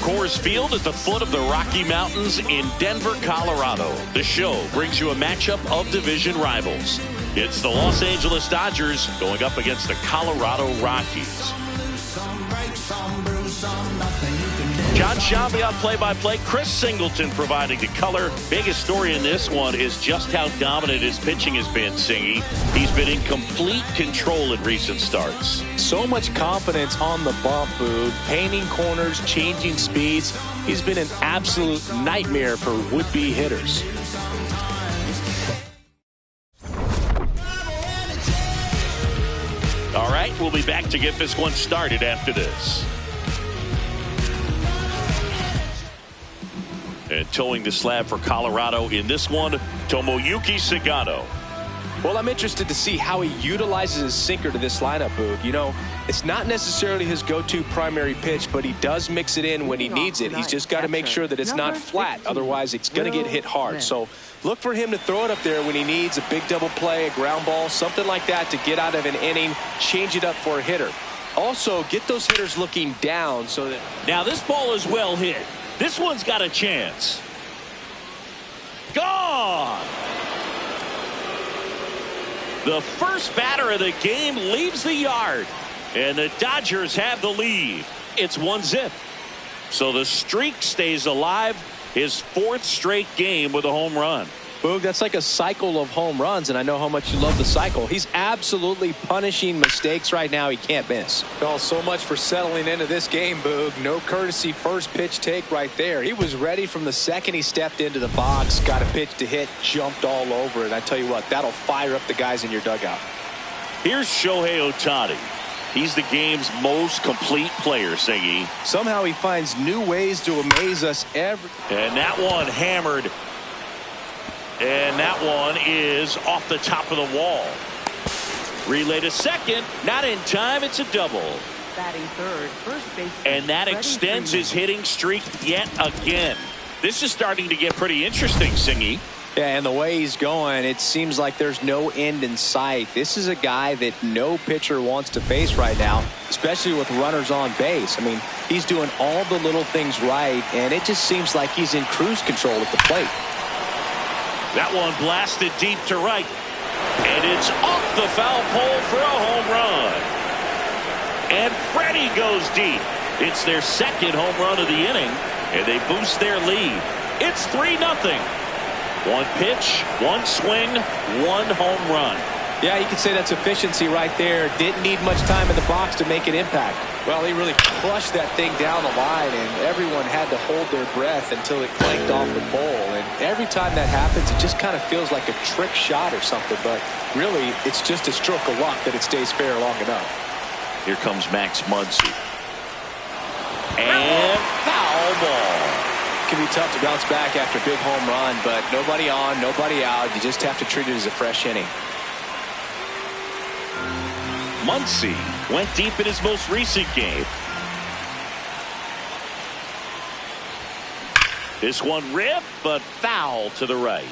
Coors Field at the foot of the Rocky Mountains in Denver, Colorado. The show brings you a matchup of division rivals. It's the Los Angeles Dodgers going up against the Colorado Rockies. John Shabby on play-by-play. Chris Singleton providing the color. Biggest story in this one is just how dominant his pitching has been, Singy. He's been in complete control in recent starts. So much confidence on the bump, Boog. Painting corners, changing speeds. He's been an absolute nightmare for would-be hitters. All right, we'll be back to get this one started after this. And towing the slab for Colorado in this one, Tomoyuki Sagano. Well, I'm interested to see how he utilizes his sinker to this lineup, Boog. You know, it's not necessarily his go-to primary pitch, but he does mix it in when he needs it. He's just got to make sure that it's not flat. Otherwise, it's going to get hit hard. So look for him to throw it up there when he needs a big double play, a ground ball, something like that to get out of an inning, change it up for a hitter. Also, get those hitters looking down so that... Now, this ball is well hit. This one's got a chance. Gone! The first batter of the game leaves the yard, and the Dodgers have the lead. It's 1-0. So the streak stays alive, his fourth straight game with a home run. Boog, that's like a cycle of home runs, and I know how much you love the cycle. He's absolutely punishing mistakes right now he can't miss. Oh, so much for settling into this game, Boog. No courtesy first pitch take right there. He was ready from the second he stepped into the box, got a pitch to hit, jumped all over it. I tell you what, that'll fire up the guys in your dugout. Here's Shohei Ohtani. He's the game's most complete player, Singy. Somehow he finds new ways to amaze us every... And that one hammered. And that one is off the top of the wall. Relay to second. Not in time. It's a double. Batting third, first base. And that extends his hitting streak yet again. This is starting to get pretty interesting, Singy. Yeah, and the way he's going, it seems like there's no end in sight. This is a guy that no pitcher wants to face right now, especially with runners on base. I mean, he's doing all the little things right, and it just seems like he's in cruise control at the plate. That one blasted deep to right. And it's off the foul pole for a home run. And Freddie goes deep. It's their second home run of the inning, and they boost their lead. It's 3-0. One pitch, one swing, one home run. Yeah, you could say that's efficiency right there. Didn't need much time in the box to make an impact. Well, he really crushed that thing down the line, and everyone had to hold their breath until it clanked off the pole. And every time that happens, it just kind of feels like a trick shot or something. But really, it's just a stroke of luck that it stays fair long enough. Here comes Max Muncy. And foul ball. It can be tough to bounce back after a big home run, but nobody on, nobody out. You just have to treat it as a fresh inning. Muncy went deep in his most recent game. This one ripped, but foul to the right.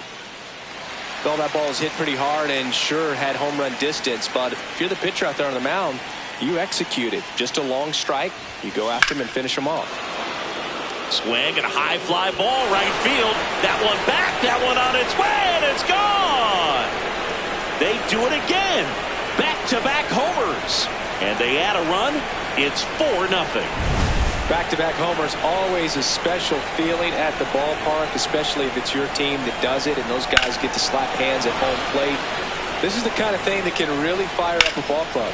Well, that ball is hit pretty hard and sure had home run distance, but if you're the pitcher out there on the mound, you execute it. Just a long strike, you go after him and finish him off. Swing and a high fly ball right field. That one back, that one on its way, and it's gone. They do it again. Back-to-back homers. And they add a run. It's 4-0. Back-to-back homers, always a special feeling at the ballpark, especially if it's your team that does it and those guys get to slap hands at home plate. This is the kind of thing that can really fire up a ball club.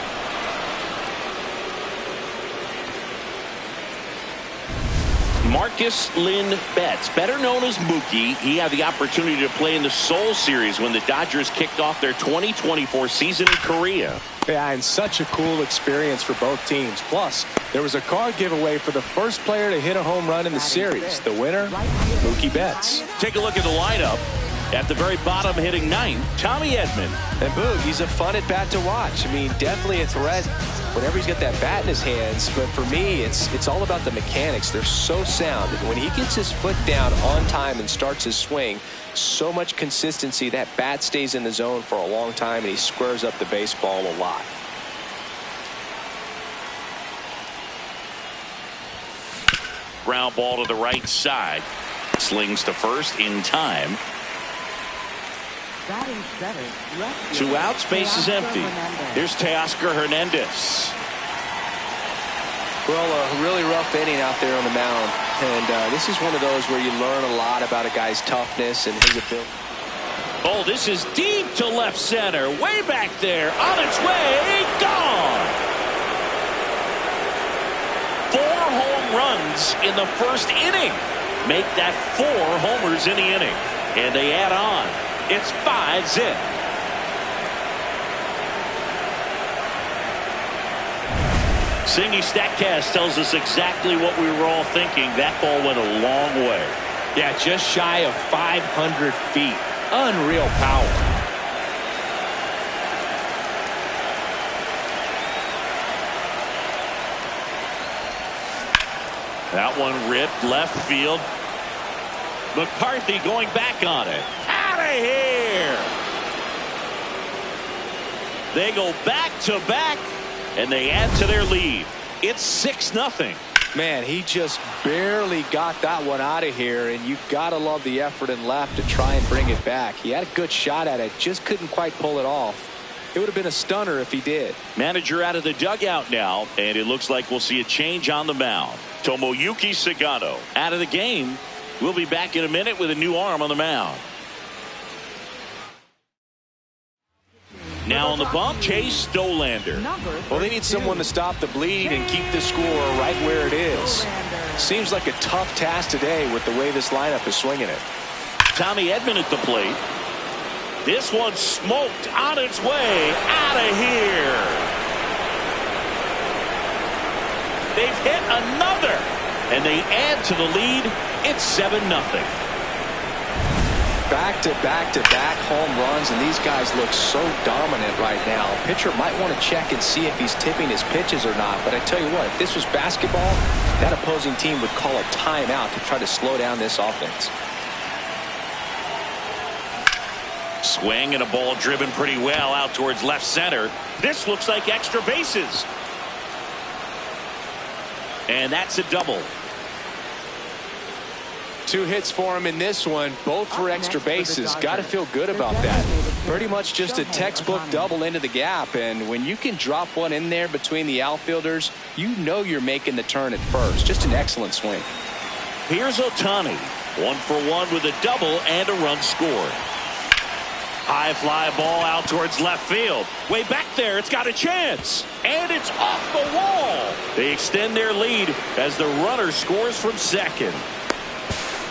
Marcus Lynn Betts, better known as Mookie, he had the opportunity to play in the Seoul Series when the Dodgers kicked off their 2024 season in Korea. Yeah, and such a cool experience for both teams. Plus, there was a card giveaway for the first player to hit a home run in the series. The winner, Mookie Betts. Take a look at the lineup. At the very bottom, hitting ninth, Tommy Edman. And Boog, he's a fun at bat to watch. I mean, definitely a threat whenever he's got that bat in his hands. But for me, it's all about the mechanics. They're so sound. And when he gets his foot down on time and starts his swing, so much consistency, that bat stays in the zone for a long time, and he squares up the baseball a lot. ground ball to the right side. Slings to first in time. Batting seventh, left field, 2 outs, base is empty. Hernandez. Here's Teoscar Hernandez. Well, a really rough inning out there on the mound. And this is one of those where you learn a lot about a guy's toughness and his ability. Oh, this is deep to left center. Way back there. On its way. Gone. 4 home runs in the first inning. Make that 4 homers in the inning. And they add on. It's 5 zip. Singy Statcast tells us exactly what we were all thinking. That ball went a long way. Yeah, just shy of 500 feet. Unreal power. That one ripped left field. McCarthy going back on it. Out of here. They go back to back, and they add to their lead. It's 6-0. Man, he just barely got that one out of here, and you gotta love the effort in left to try and bring it back. He had a good shot at it, just couldn't quite pull it off. It would have been a stunner if he did. Manager out of the dugout now, and it looks like we'll see a change on the mound. Tomoyuki Sagano out of the game. We'll be back in a minute with a new arm on the mound. Now on the bump, Chase Stolander. Well, they need someone to stop the bleed and keep the score right where it is. Seems like a tough task today with the way this lineup is swinging it. Tommy Edman at the plate. This one smoked on its way out of here. They've hit another, and they add to the lead. It's 7-0. Back-to-back home runs, and these guys look so dominant right now. Pitcher might want to check and see if he's tipping his pitches or not, but I tell you what, if this was basketball, that opposing team would call a timeout to try to slow down this offense. Swing and a ball driven pretty well out towards left center. This looks like extra bases. And that's a double. 2 hits for him in this one, both for extra bases. Got to feel good about that. Pretty much just a textbook double into the gap, and when you can drop one in there between the outfielders, you know you're making the turn at first. Just an excellent swing. Here's Ohtani, 1 for 1 with a double and a run scored. High fly ball out towards left field. Way back there, it's got a chance. And it's off the wall. They extend their lead as the runner scores from second.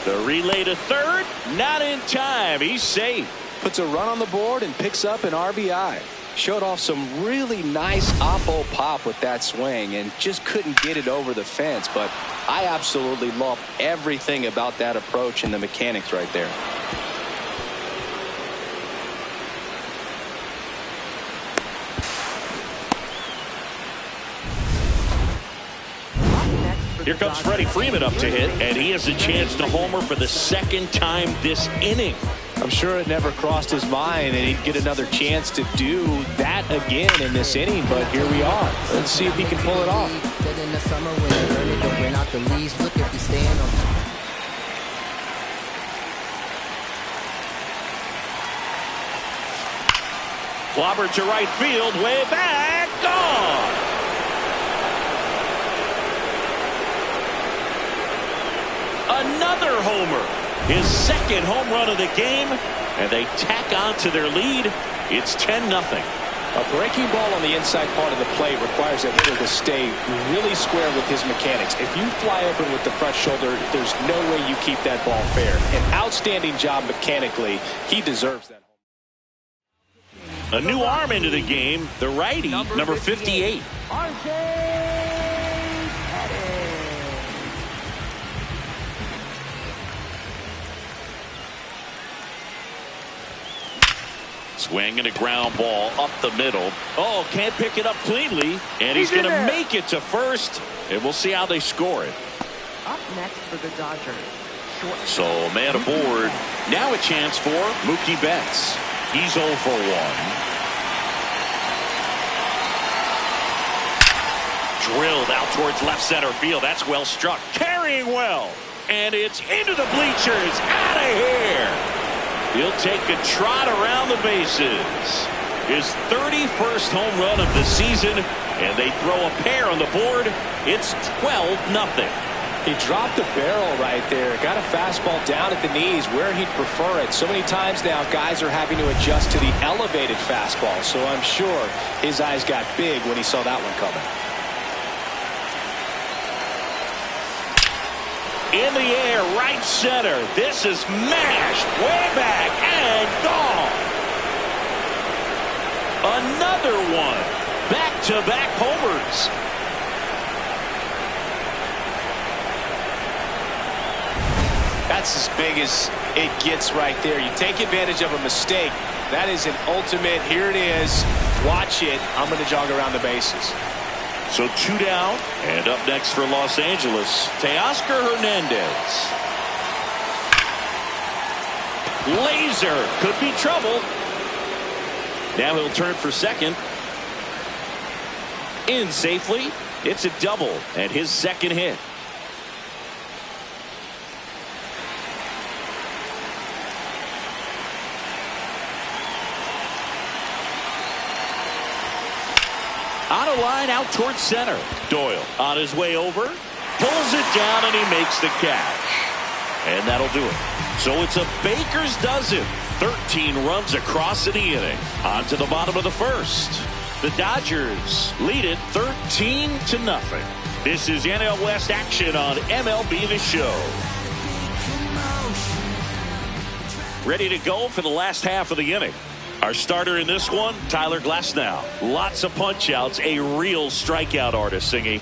The relay to third, not in time. He's safe. Puts a run on the board and picks up an RBI. Showed off some really nice oppo pop with that swing and just couldn't get it over the fence. But I absolutely love everything about that approach and the mechanics right there. Here comes Freddie Freeman up to hit, and he has a chance to homer for the second time this inning. I'm sure it never crossed his mind that he'd get another chance to do that again in this inning, but here we are. Let's see if he can pull it off. Clobbered to right field, way back, gone. Another homer, his second home run of the game, and they tack on to their lead. It's 10-0. A breaking ball on the inside part of the plate requires a hitter to stay really square with his mechanics. If you fly open with the front shoulder, there's no way you keep that ball fair. An outstanding job mechanically. He deserves that. A new arm into the game, the righty, number 58. Swing and a ground ball up the middle. Oh, can't pick it up cleanly. And he's going to make it to first. And we'll see how they score it. Up next for the Dodgers. So, man aboard. Now a chance for Mookie Betts. He's 0 for 1. Drilled out towards left center field. That's well struck. Carrying well. And it's into the bleachers. Out of here. He'll take a trot around the bases. His 31st home run of the season. And they throw a pair on the board. It's 12-0. He dropped the barrel right there. Got a fastball down at the knees where he'd prefer it. So many times now guys are having to adjust to the elevated fastball. So I'm sure his eyes got big when he saw that one coming. In the air, right center. This is mashed way back and gone. Another one. Back-to-back homers. That's as big as it gets right there. You take advantage of a mistake. That is an ultimate. Here it is. Watch it. I'm going to jog around the bases. So 2 down. And up next for Los Angeles, Teoscar Hernandez. Laser could be trouble. Now he'll turn for second. In safely. It's a double and his second hit. On a line out towards center. Doyle on his way over. Pulls it down and he makes the catch. And that'll do it. So it's a baker's dozen. 13 runs across in the inning. On to the bottom of the first. The Dodgers lead it 13-0. This is NL West action on MLB The Show. Ready to go for the last half of the inning. Our starter in this one, Tyler Glasnow. Lots of punch outs, a real strikeout artist, Singy.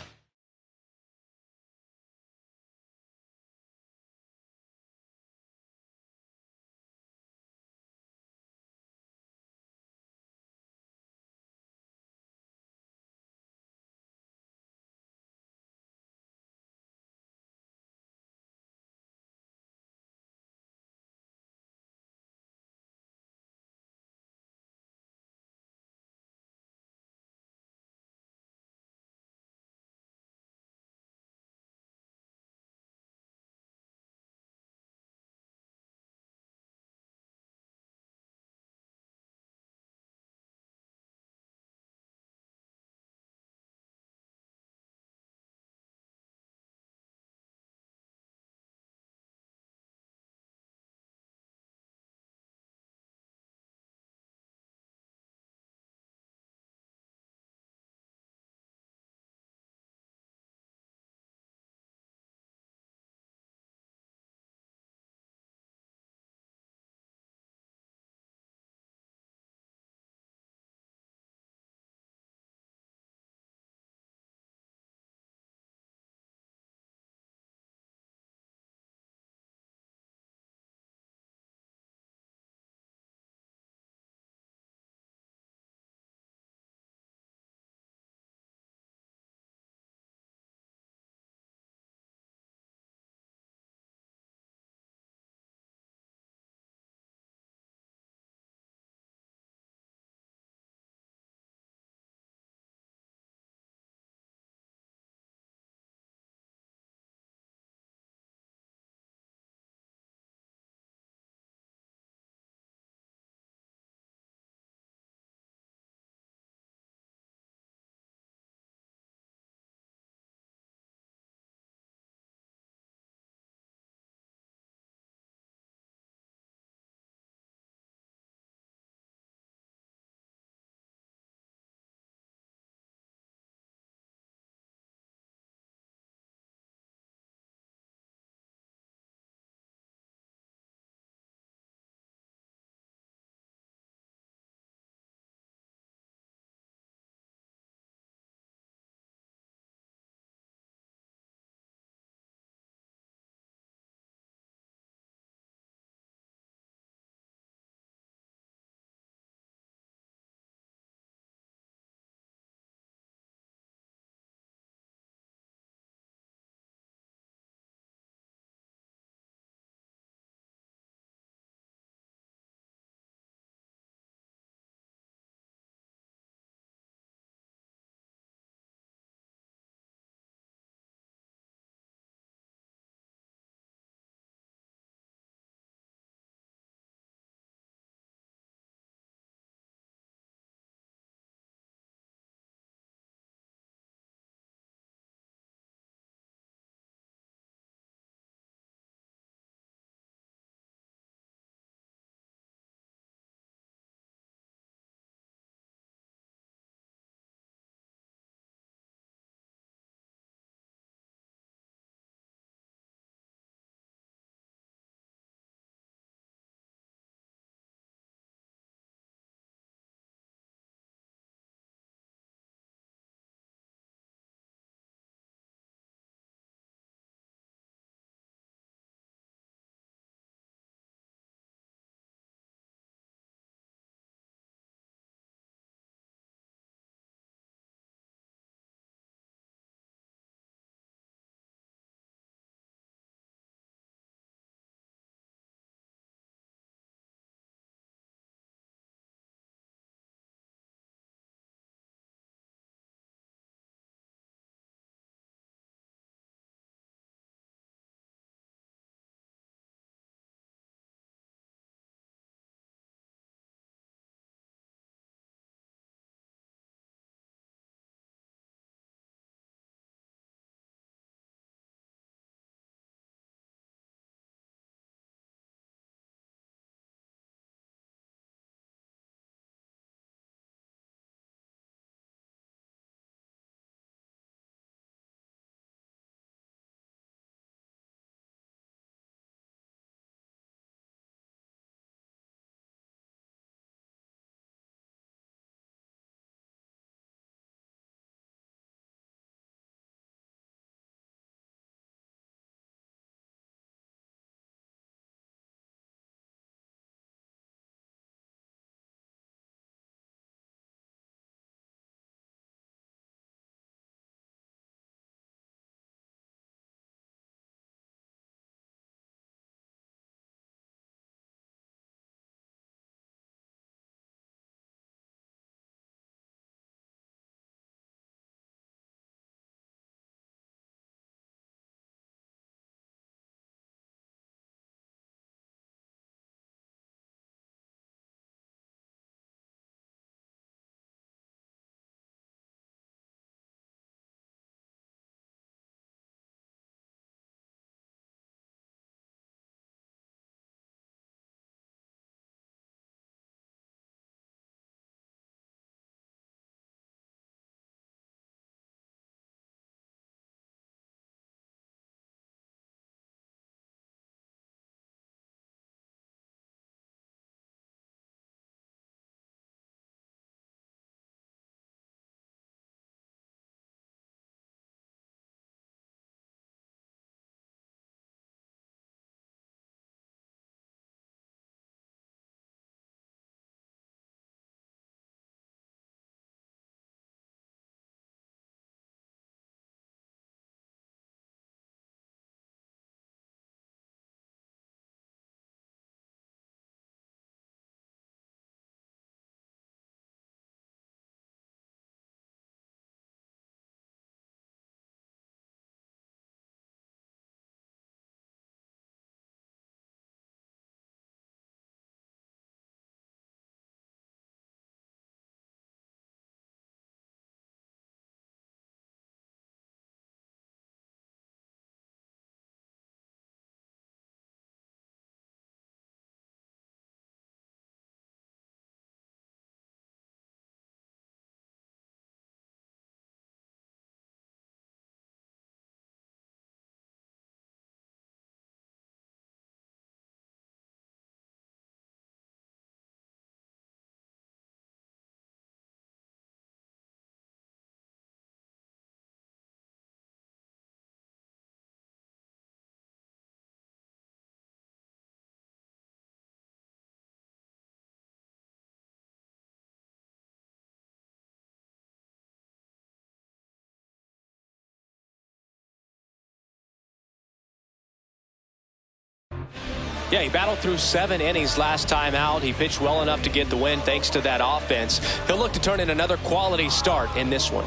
Yeah, he battled through 7 innings last time out. He pitched well enough to get the win thanks to that offense. He'll look to turn in another quality start in this one.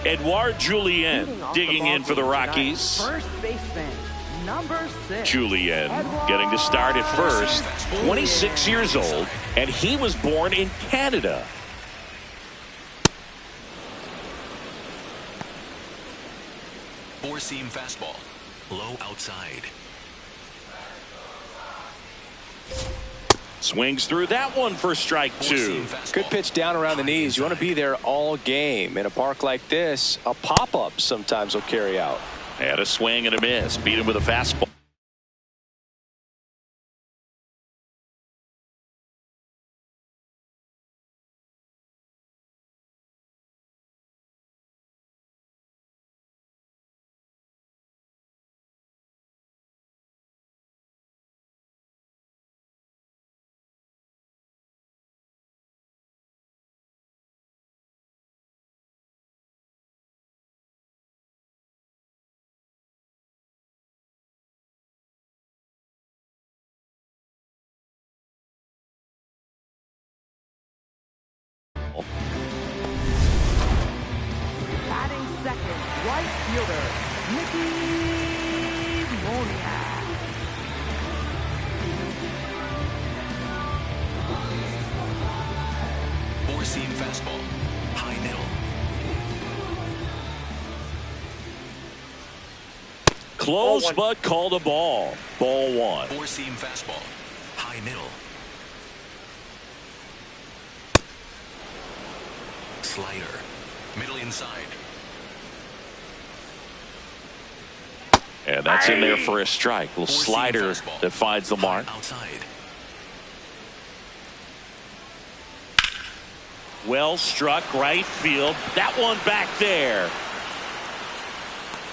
Edouard Julien digging in for the Rockies. First baseman, number 6. Julien getting to start at first. 26 years old, and he was born in Canada. Four-seam fastball. Low outside. Swings through that one for strike 2. Good pitch down around the knees. You want to be there all game. In a park like this, a pop-up sometimes will carry out. Had a swing and a miss. Beat him with a fastball. Batting second, right fielder, Mickey Moniak. Four-seam fastball. High middle. Close but called a ball. Ball 1. Four-seam fastball. High middle. Slider. Middle inside. And that's in there for a strike. Little Four-seam slider fastball. that finds the mark. Outside. Well struck right field. That one back there.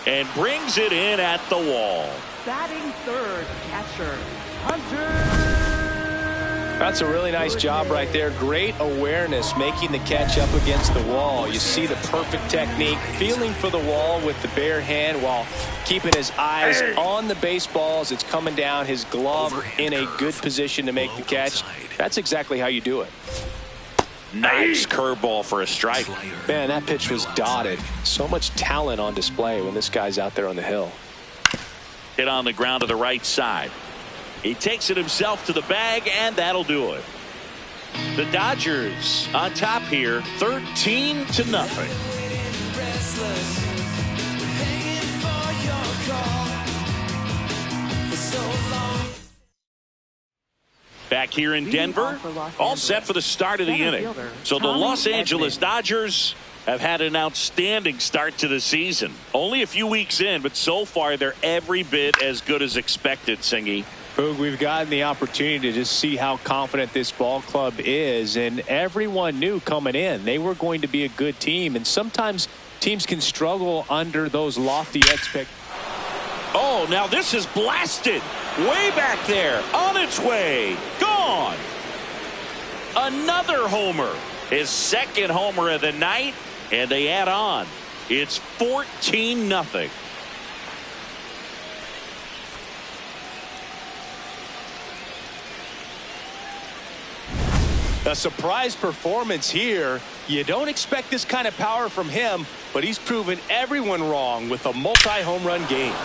And brings it in at the wall. Batting third, catcher, Hunter. That's a really nice job right there. Great awareness, making the catch up against the wall. You see the perfect technique, feeling for the wall with the bare hand while keeping his eyes on the baseball as it's coming down. His glove in a good position to make the catch. That's exactly how you do it. Nice curveball for a strike. Man, that pitch was dotted. So much talent on display when this guy's out there on the hill. Hit on the ground to the right side. He takes it himself to the bag, and that'll do it. The Dodgers on top here, 13-0. Back here in Denver, all set for the start of the inning. So the Los Angeles Dodgers have had an outstanding start to the season. Only a few weeks in, but so far they're every bit as good as expected, Singy. Boog, we've gotten the opportunity to just see how confident this ball club is, and everyone knew coming in they were going to be a good team, and sometimes teams can struggle under those lofty expectations. Oh, now this is blasted way back there, on its way, gone. Another homer, his second homer of the night, and they add on. It's 14-0. A surprise performance here. You don't expect this kind of power from him, but he's proven everyone wrong with a multi-home run game.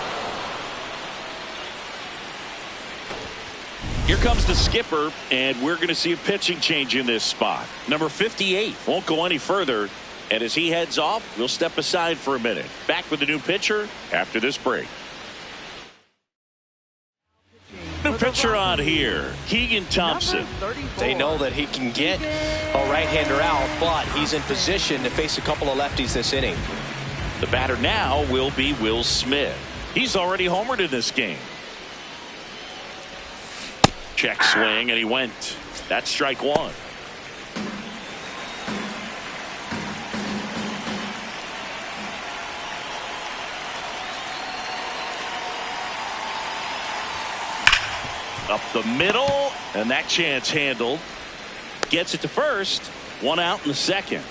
Here comes the skipper, and we're going to see a pitching change in this spot. Number 58 won't go any further, and as he heads off, we'll step aside for a minute. Back with the new pitcher after this break. New pitcher on here, Keegan Thompson. They know that he can get a right-hander out, but he's in position to face a couple of lefties this inning. The batter now will be Will Smith. He's already homered in this game. Check swing, and he went. That's strike 1. Up the middle, and that chance handled. Gets it to first. 1 out in the second.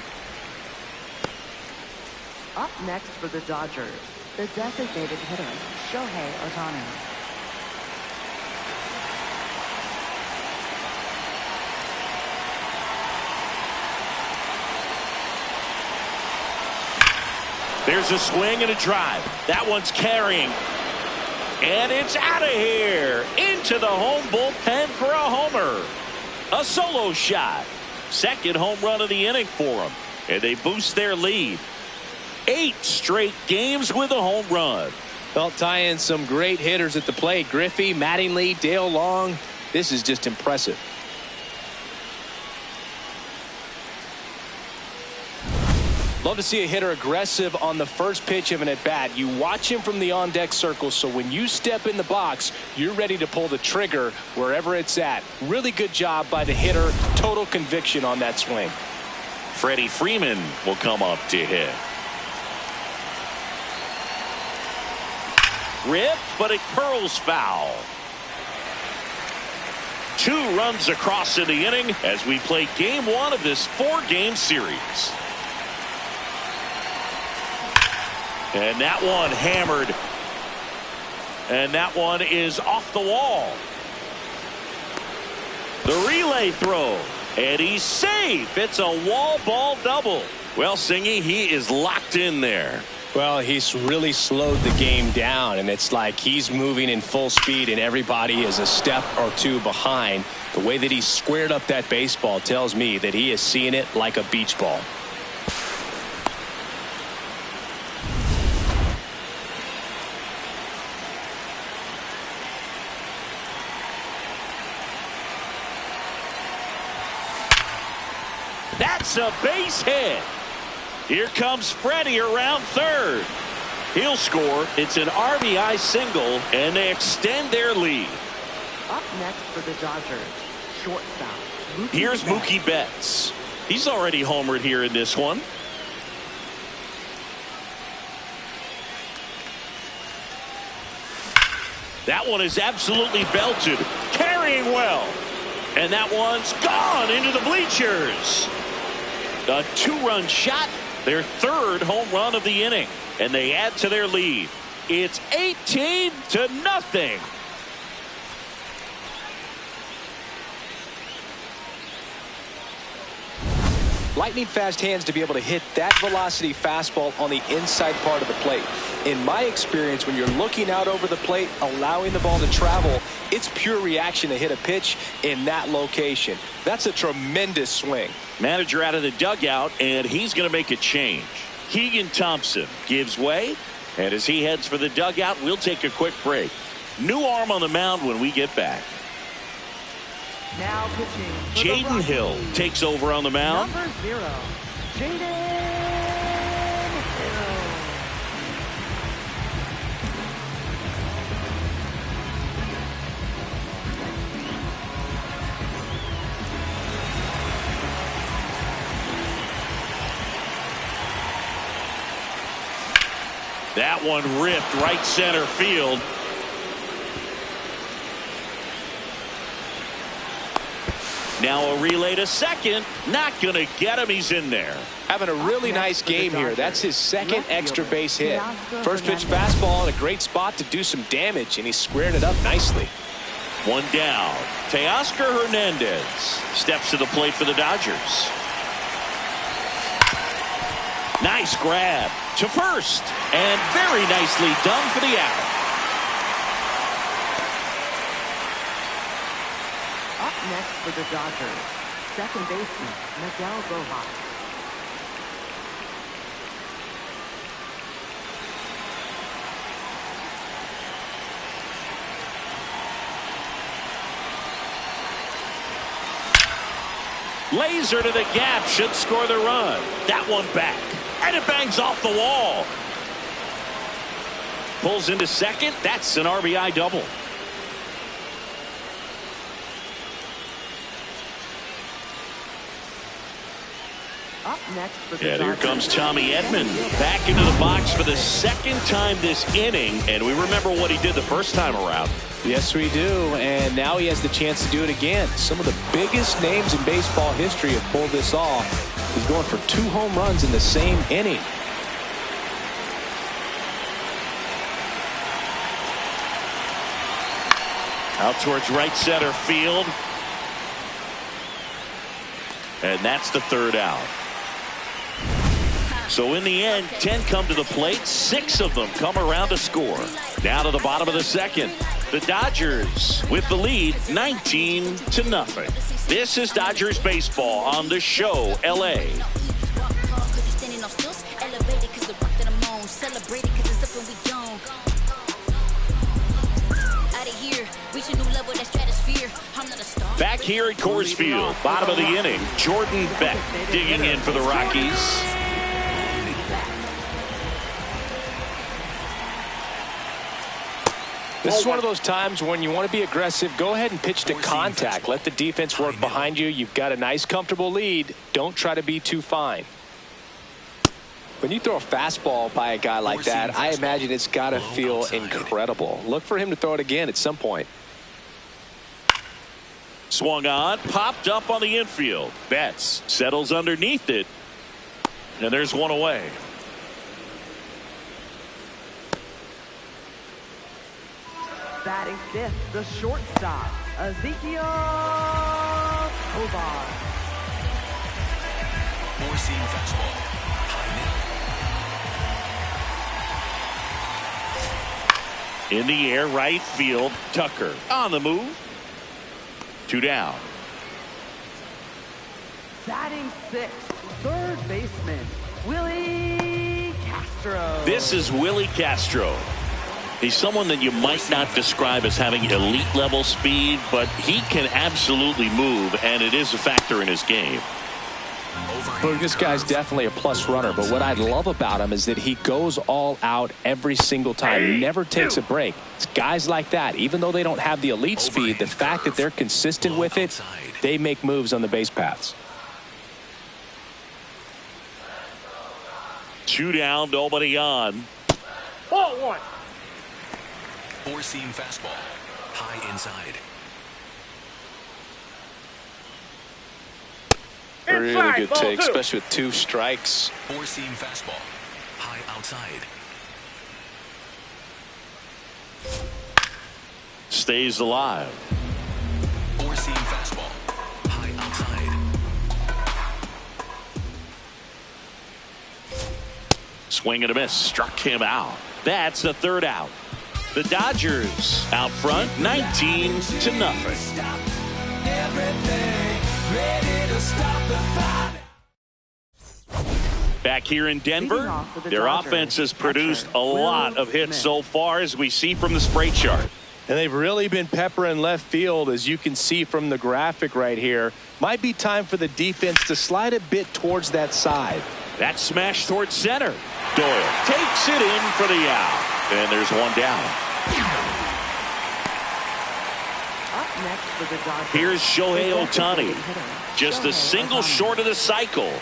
Up next for the Dodgers, the designated hitter, Shohei Ohtani. There's a swing and a drive. That one's carrying. And it's out of here. Into the home bullpen for a homer. A solo shot. Second home run of the inning for him. And they boost their lead. 8 straight games with a home run. They'll tie in some great hitters at the plate. Griffey, Mattingly, Dale Long. This is just impressive. Love to see a hitter aggressive on the first pitch of an at-bat. You watch him from the on-deck circle, so when you step in the box, you're ready to pull the trigger wherever it's at. Really good job by the hitter. Total conviction on that swing. Freddie Freeman will come up to hit. Ripped, but it curls foul. 2 runs across in the inning as we play game 1 of this 4-game series. And that one hammered. And that one is off the wall. The relay throw. And he's safe. It's a wall ball double. Well, Singy, he is locked in there. Well, he's really slowed the game down, and it's like he's moving in full speed and everybody is a step or 2 behind. The way that he squared up that baseball tells me that he is seeing it like a beach ball. That's a base hit. Here comes Freddie around third. He'll score. It's an RBI single, and they extend their lead. Up next for the Dodgers, shortstop. Here's Mookie Betts. He's already homered here in this one. That one is absolutely belted. Carrying well. And that one's gone into the bleachers. A 2-run shot. Their 3rd home run of the inning. And they add to their lead. It's 18-0. Lightning fast hands to be able to hit that velocity fastball on the inside part of the plate. In my experience, when you're looking out over the plate, allowing the ball to travel, it's pure reaction to hit a pitch in that location. That's a tremendous swing. Manager out of the dugout, and he's going to make a change. Keegan Thompson gives way, and as he heads for the dugout, we'll take a quick break. New arm on the mound when we get back. Now pitching. Jaden Hill takes over on the mound. Number 0, Jaden Hill. That one ripped right center field. Now a relay to second. Not going to get him. He's in there. Having a really nice game here. That's his 2nd extra base hit. First pitch fastball in a great spot to do some damage, and he squared it up nicely. 1 down. Teoscar Hernandez steps to the plate for the Dodgers. Nice grab to first, and very nicely done for the out. Up next for the Dodgers, second baseman Miguel Rojas. Laser to the gap, should score the run. That one back, and it bangs off the wall. Pulls into second. That's an RBI double. Up next for the And here Dodgers. comes Tommy Edman back into the box for the 2nd time this inning, and we remember what he did the first time around. Yes, we do, and now he has the chance to do it again. Some of the biggest names in baseball history have pulled this off. He's going for 2 home runs in the same inning. Out towards right center field. And that's the 3rd out. So in the end, 10 come to the plate. 6 of them come around to score. Now to the bottom of the second. The Dodgers with the lead 19-0. This is Dodgers baseball on the show, LA. Back here at Coors Field, bottom of the inning, Jordan Beck digging in for the Rockies. This is one of those times when you want to be aggressive. Go ahead and pitch to contact. Let the defense work behind you. You've got a nice, comfortable lead. Don't try to be too fine. When you throw a fastball by a guy like that, I imagine it's got to feel incredible. Look for him to throw it again at some point. Swung on, popped up on the infield. Betts settles underneath it, and there's one away. Batting fifth, the shortstop, Ezekiel Tovar. Four-seam fastball. High In the air, right field, Tucker on the move. 2 down. Batting sixth, third baseman, Willie Castro. This is Willie Castro. He's someone that you might not describe as having elite level speed, but he can absolutely move, and it is a factor in his game. Look, this guy's definitely a plus runner, but what I love about him is that he goes all out every single time, never takes a break. It's guys like that, even though they don't have the elite speed, the fact that they're consistent with it, they make moves on the base paths. 2 down, nobody on. Ball one. Four-seam fastball. High inside. Really good take, especially with 2 strikes. Four-seam fastball. High outside. Stays alive. Four-seam fastball. High outside. Swing and a miss. Struck him out. That's the 3rd out. The Dodgers out front 19-0. Back here in Denver, their offense has produced a lot of hits so far, as we see from the spray chart. And they've really been peppering left field, as you can see from the graphic right here. Might be time for the defense to slide a bit towards that side. That smash towards center. Doyle takes it in for the out. And there's 1 down. Up next for the Dodgers. Here's Shohei Ohtani. Just a single short of the cycle.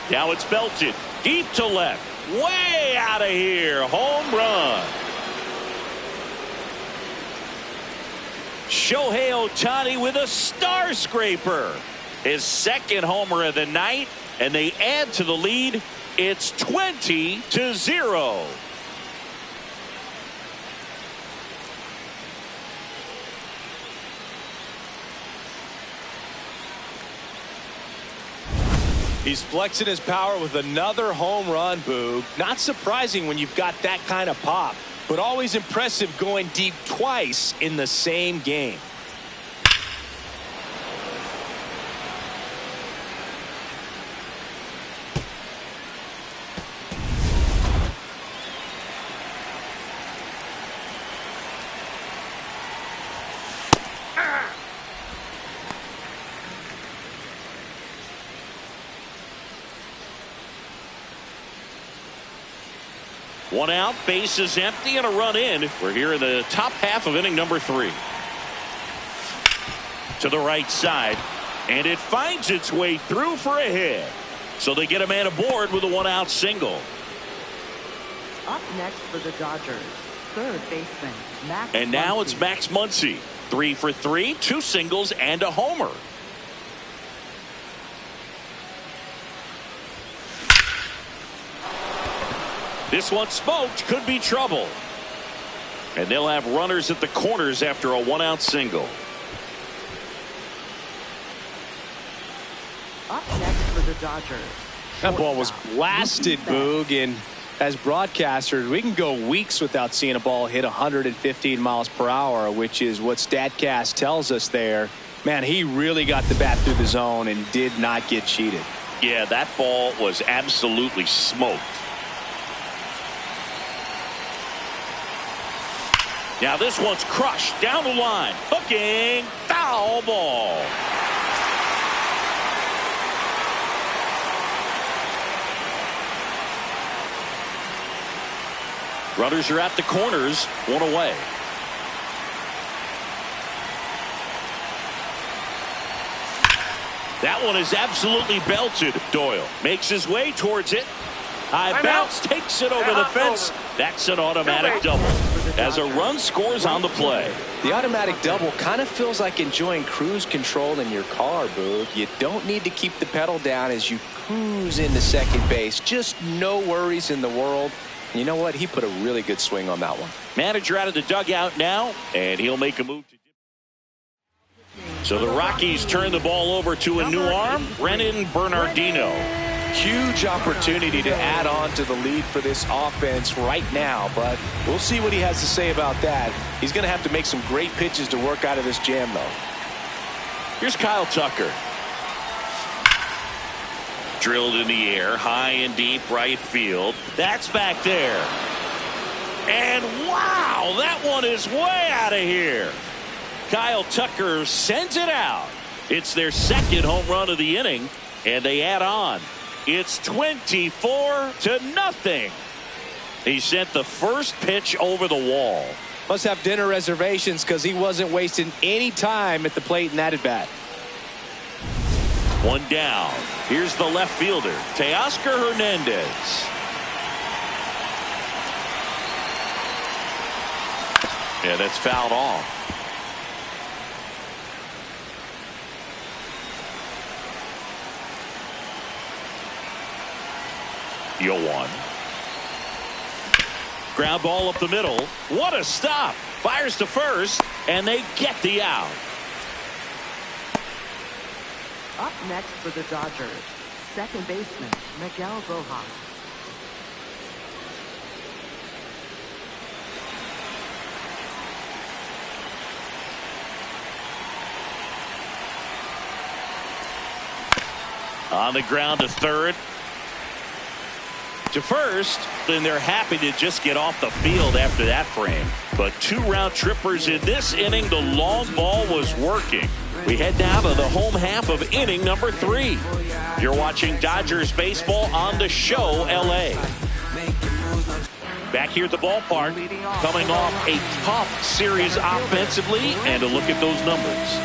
Now it's belted deep to left, way out of here. Home run. Shohei Ohtani with a star scraper. His 2nd homer of the night, and they add to the lead. It's 20-0. He's flexing his power with another home run, Boog. Not surprising when you've got that kind of pop, but always impressive going deep twice in the same game. One out, base is empty, and a run in. We're here in the top half of inning number 3. To the right side, and it finds its way through for a hit. So they get a man aboard with a 1-out single. Up next for the Dodgers, third baseman, Max And now Muncy. it's Max Muncy. 3 for 3, 2 singles, and a homer. This one smoked, could be trouble. And they'll have runners at the corners after a 1-out single. Up next for the Dodgers. That ball was Shortstop, blasted, Boog, and as broadcasters, we can go weeks without seeing a ball hit 115 miles per hour, which is what StatCast tells us there. Man, he really got the bat through the zone and did not get cheated. Yeah, that ball was absolutely smoked. Now this one's crushed down the line. Hooking, foul ball. Runners are at the corners, one away. That one is absolutely belted. Doyle makes his way towards it. High bounce, takes it over the fence. That's an automatic double as a run scores on the play. The automatic double kind of feels like enjoying cruise control in your car, Boog. You don't need to keep the pedal down as you cruise into second base. Just no worries in the world. You know what? He put a really good swing on that one. Manager out of the dugout now, and he'll make a move. So the Rockies turn the ball over to a new arm, Brennan Bernardino. Huge opportunity to add on to the lead for this offense right now, but we'll see what he has to say about that. He's going to have to make some great pitches to work out of this jam, though. Here's Kyle Tucker. Drilled in the air, high and deep right field. That's back there. And wow, that one is way out of here. Kyle Tucker sends it out. It's their second home run of the inning, and they add on. It's 24-0. He sent the first pitch over the wall. Must have dinner reservations because he wasn't wasting any time at the plate in that at bat. One down. Here's the left fielder, Teoscar Hernandez. Yeah, that's fouled off. Yoan. Ground ball up the middle. What a stop. Fires to first, and they get the out. Up next for the Dodgers, second baseman, Miguel Rojas. On the ground to third. To first, then they're happy to just get off the field after that frame. But two round trippers in this inning. The long ball was working. We head now to the home half of inning number 3. You're watching Dodgers baseball on the show, LA. Back here at the ballpark, coming off a tough series offensively, and a look at those numbers.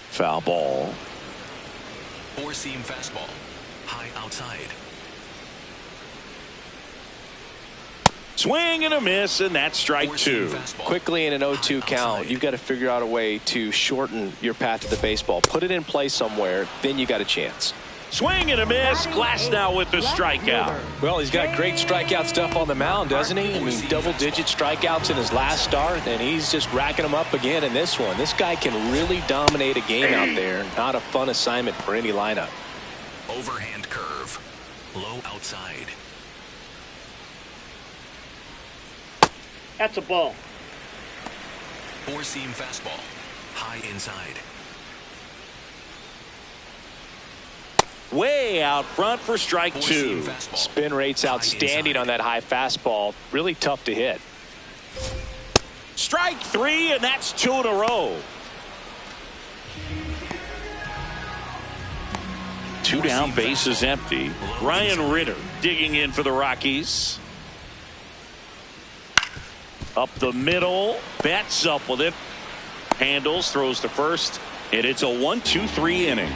Foul ball. Four-seam fastball. High outside. Swing and a miss, and that's strike 2. Quickly in an 0-2 count, you've got to figure out a way to shorten your path to the baseball. Put it in play somewhere, then you got a chance. Swing and a miss. Glass now with the strikeout. Well, he's got great strikeout stuff on the mound, doesn't he? I mean, double-digit strikeouts in his last start, and he's just racking them up again in this one. This guy can really dominate a game out there. Not a fun assignment for any lineup. Overhand curve. Low outside. That's a ball. Four-seam fastball. High inside. Way out front for strike 2. Spin rate's outstanding on that high fastball. Really tough to hit. Strike 3, and that's 2 in a row. 2 down, bases empty. Ryan Ritter digging in for the Rockies. Up the middle. Betts up with it. Handles, throws to first. And it's a 1-2-3 inning.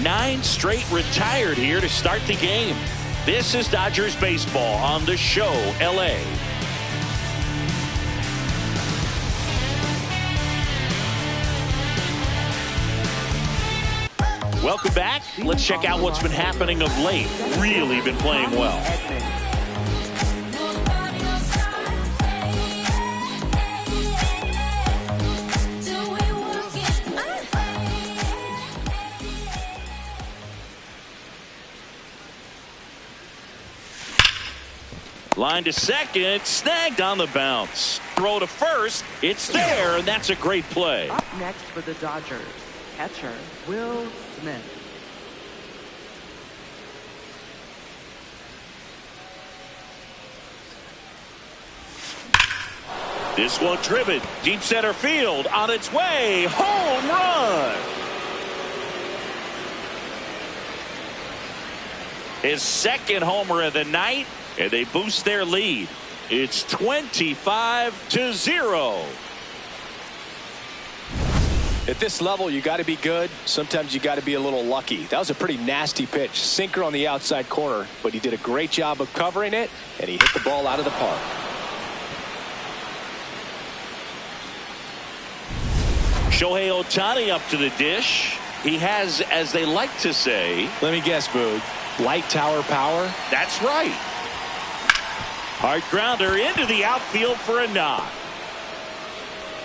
9 straight retired here to start the game. This is Dodgers baseball on the show, LA. Welcome back. Let's check out what's been happening of late. Really been playing well. Line to second, snagged on the bounce. Throw to first, it's there, and that's a great play. Up next for the Dodgers, catcher Will Smith. This one driven, deep center field, on its way, home run. His second homer of the night, and they boost their lead. It's 25-0. At this level, you got to be good. Sometimes you got to be a little lucky. That was a pretty nasty pitch. Sinker on the outside corner, but he did a great job of covering it, and he hit the ball out of the park. Shohei Ohtani up to the dish. He has, as they like to say, let me guess, Boog, light tower power? That's right. Hard grounder into the outfield for a knock.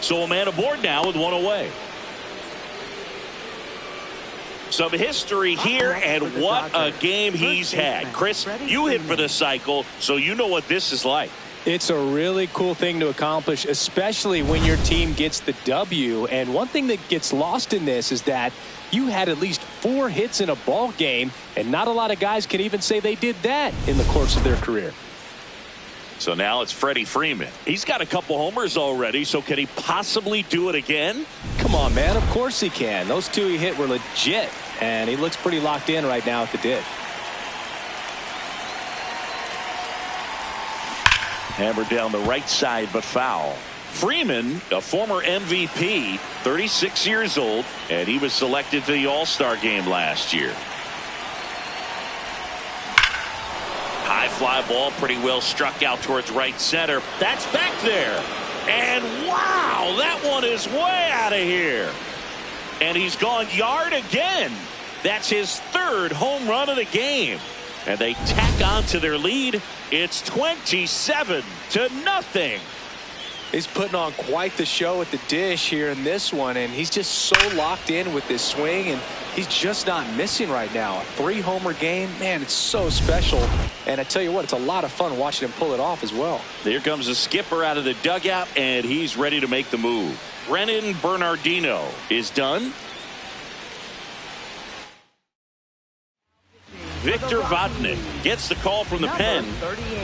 So a man aboard now with one away. Some history here, and what a game he's had. Chris, you hit for the cycle, so you know what this is like. It's a really cool thing to accomplish, especially when your team gets the W. And one thing that gets lost in this is that you had at least 4 hits in a ball game, and not a lot of guys can even say they did that in the course of their career. So now it's Freddie Freeman. He's got a couple homers already, so can he possibly do it again? Come on, man. Of course he can. Those 2 he hit were legit, and he looks pretty locked in right now at the dish. Hammered down the right side, but foul. Freeman, a former MVP, 36 years old, and he was selected to the All-Star game last year. High fly ball, pretty well struck out towards right center. That's back there. And wow, that one is way out of here. And he's gone yard again. That's his 3rd home run of the game. And they tack on to their lead. It's 27-0. He's putting on quite the show at the dish here in this one, and he's just so locked in with this swing, and he's just not missing right now. A 3-homer game, man, it's so special. And I tell you what, it's a lot of fun watching him pull it off as well. Here comes the skipper out of the dugout, and he's ready to make the move. Brennan Bernardino is done. Victor Vodnik gets the call from the pen.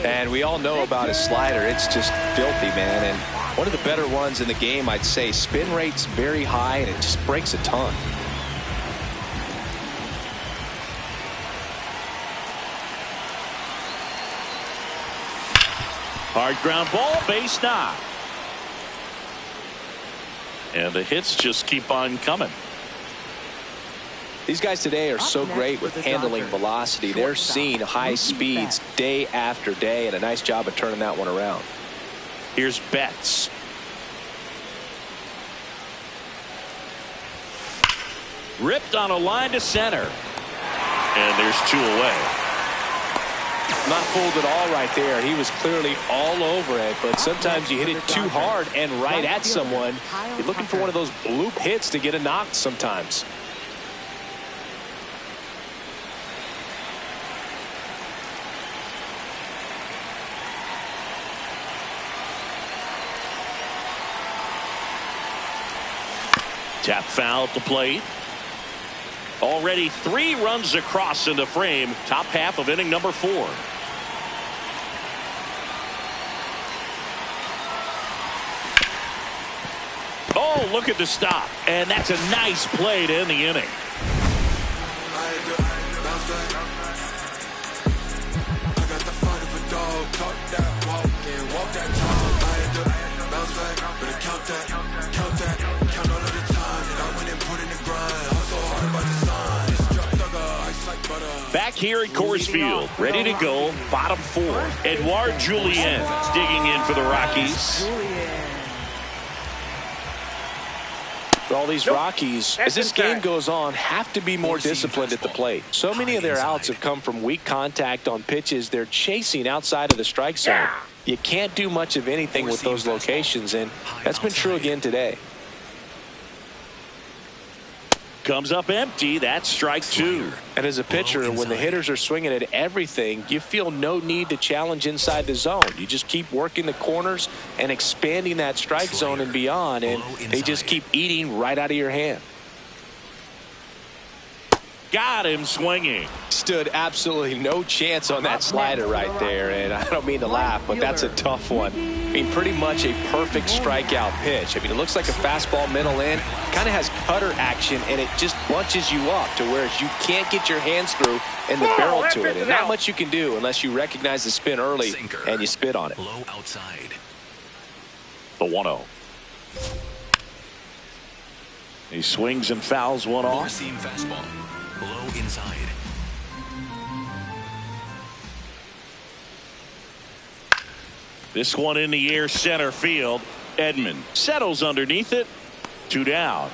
And we all know about his slider. It's just filthy, man. And one of the better ones in the game, I'd say. Spin rate's very high, and it just breaks a ton. Hard ground ball, base knock. And the hits just keep on coming. These guys today are so great with handling velocity. They're seeing high speeds day after day, and a nice job of turning that one around. Here's Betts. Ripped on a line to center. And there's 2 away. Not fooled at all right there. He was clearly all over it, but sometimes you hit it too hard and right at someone. You're looking for one of those bloop hits to get a knock sometimes. Tap foul at the plate. Already 3 runs across in the frame. Top half of inning number 4. Oh, look at the stop. And that's a nice play to end the inning. Back here at Coors Field, ready to go, bottom 4. Edouard Julien digging in for the Rockies. All these Rockies, as this game goes on, have to be more disciplined at the plate. So many of their outs have come from weak contact on pitches they're chasing outside of the strike zone. You can't do much of anything with those locations, and that's been true again today. Comes up empty. That's strike two. And as a pitcher, when the hitters are swinging at everything, you feel no need to challenge inside the zone. You just keep working the corners and expanding that strike zone and beyond, and they just keep eating right out of your hand. Got him swinging. Stood absolutely no chance on that slider right there, and I don't mean to laugh, but that's a tough one. I mean, pretty much a perfect strikeout pitch. I mean, it looks like a fastball middle in, kind of has cutter action, and it just bunches you up to where you can't get your hands through and the barrel to it. And not much you can do unless you recognize the spin early and you spit on it. Low outside. The 1-0. He swings and fouls one off. Four-seam fastball. Low inside. This one in the air, center field. Edman settles underneath it. 2 down.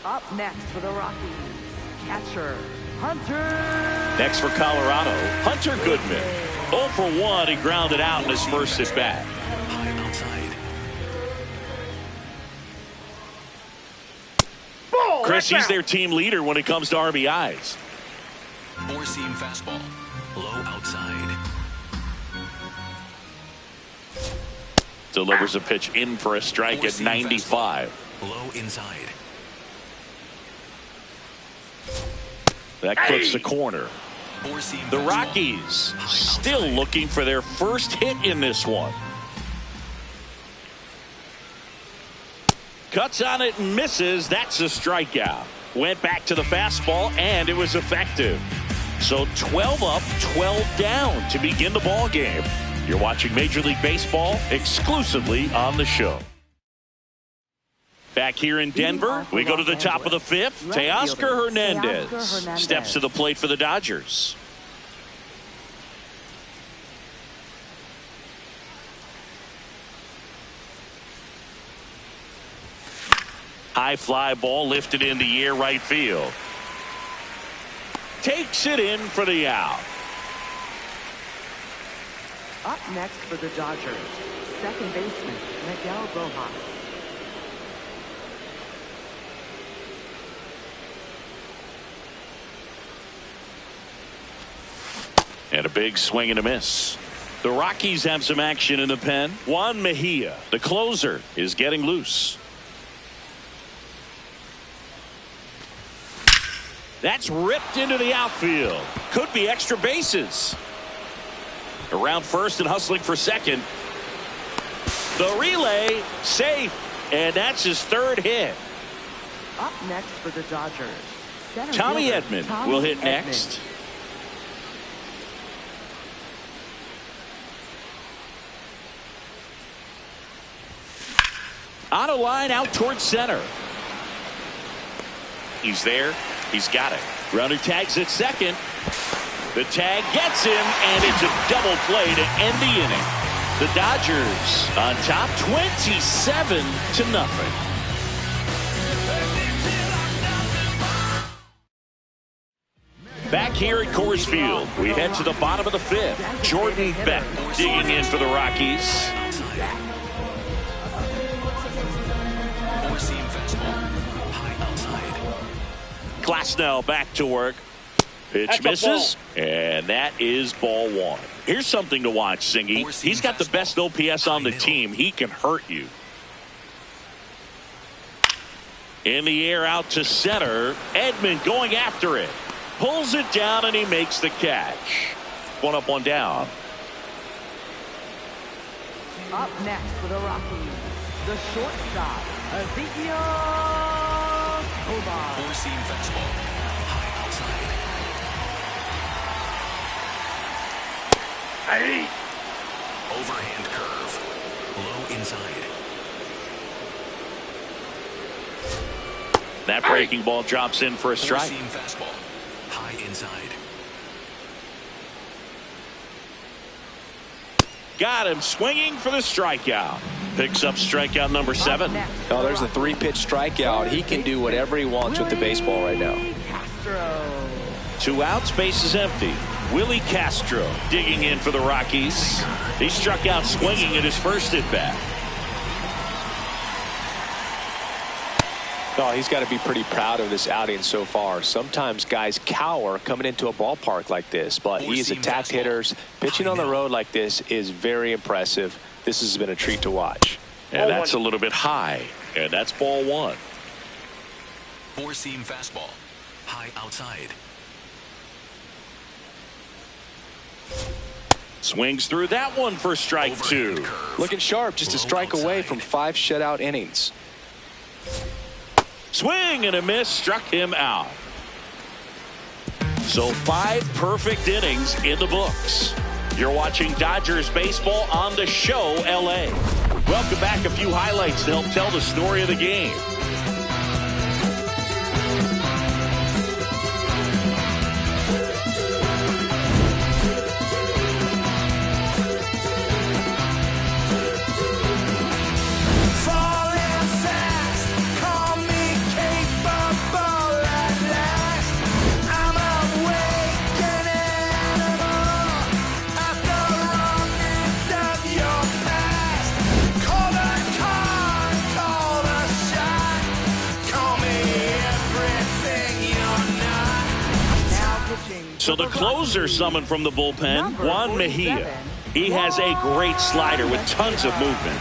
Up next for the Rockies, catcher Hunter. Next for Colorado, Hunter Goodman. 0 for 1. He grounded out in his first at bat. High outside. Chris, he's their team leader when it comes to RBIs. Four-seam fastball. Low outside. Delivers a pitch in for a strike at 95. Low inside. That clips the corner. Four-seam The fastball. Rockies High still outside. looking for their first hit in this one. Cuts on it and misses. That's a strikeout. Went back to the fastball, and it was effective. So 12 up, 12 down to begin the ball game. You're watching Major League Baseball exclusively on the show. Back here in Denver, we go to the top of the fifth. Teoscar Hernandez steps to the plate for the Dodgers. High fly ball lifted in the air, right field. Takes it in for the out. Up next for the Dodgers, second baseman Miguel Rojas. And a big swing and a miss. The Rockies have some action in the pen. Juan Mejia, the closer, is getting loose. That's ripped into the outfield. Could be extra bases. Around first and hustling for second. The relay safe, and that's his third hit. Up next for the Dodgers, center Tommy fielder, Edman Tommy will hit Edman. next. On a line out towards center. He's there. He's got it. Runner tags at second. The tag gets him, and it's a double play to end the inning. The Dodgers on top 27-0. Back here at Coors Field, we head to the bottom of the fifth. Jordan Beck digging in for the Rockies. Four-seam fastball. High outside. Glasnow back to work. Pitch misses, and that is ball one. Here's something to watch, Singy. He's got the best OPS on the team. He can hurt you. In the air out to center. Edman going after it. Pulls it down, and he makes the catch. 1 up, 1 down. Up next for the Rockies, the shortstop, Ezekiel Tovar. Four-seam fastball. High outside. Overhand curve. Low inside. That breaking ball drops in for a strike. Four-seam fastball. High inside. got him swinging for the strikeout. Picks up strikeout number 7. Oh, there's a 3-pitch strikeout. He can do whatever he wants with the baseball right now. 2 outs, base is empty. Willie Castro digging in for the Rockies. He struck out swinging at his first at bat. Oh, he's got to be pretty proud of this outing so far. Sometimes guys cower coming into a ballpark like this, but he has attacked hitters. Pitching on the road like this is very impressive. This has been a treat to watch. And that's a little bit high. And that's ball 1. 4-seam fastball. High outside. Swings through that one for strike 2. Looking sharp, just a strike away from 5 shutout innings. Swing and a miss, struck him out. So 5 perfect innings in the books. You're watching Dodgers baseball on the show LA. Welcome back. A few highlights to help tell the story of the game. So the closer summoned from the bullpen, Juan Mejia. He has a great slider with tons of movement.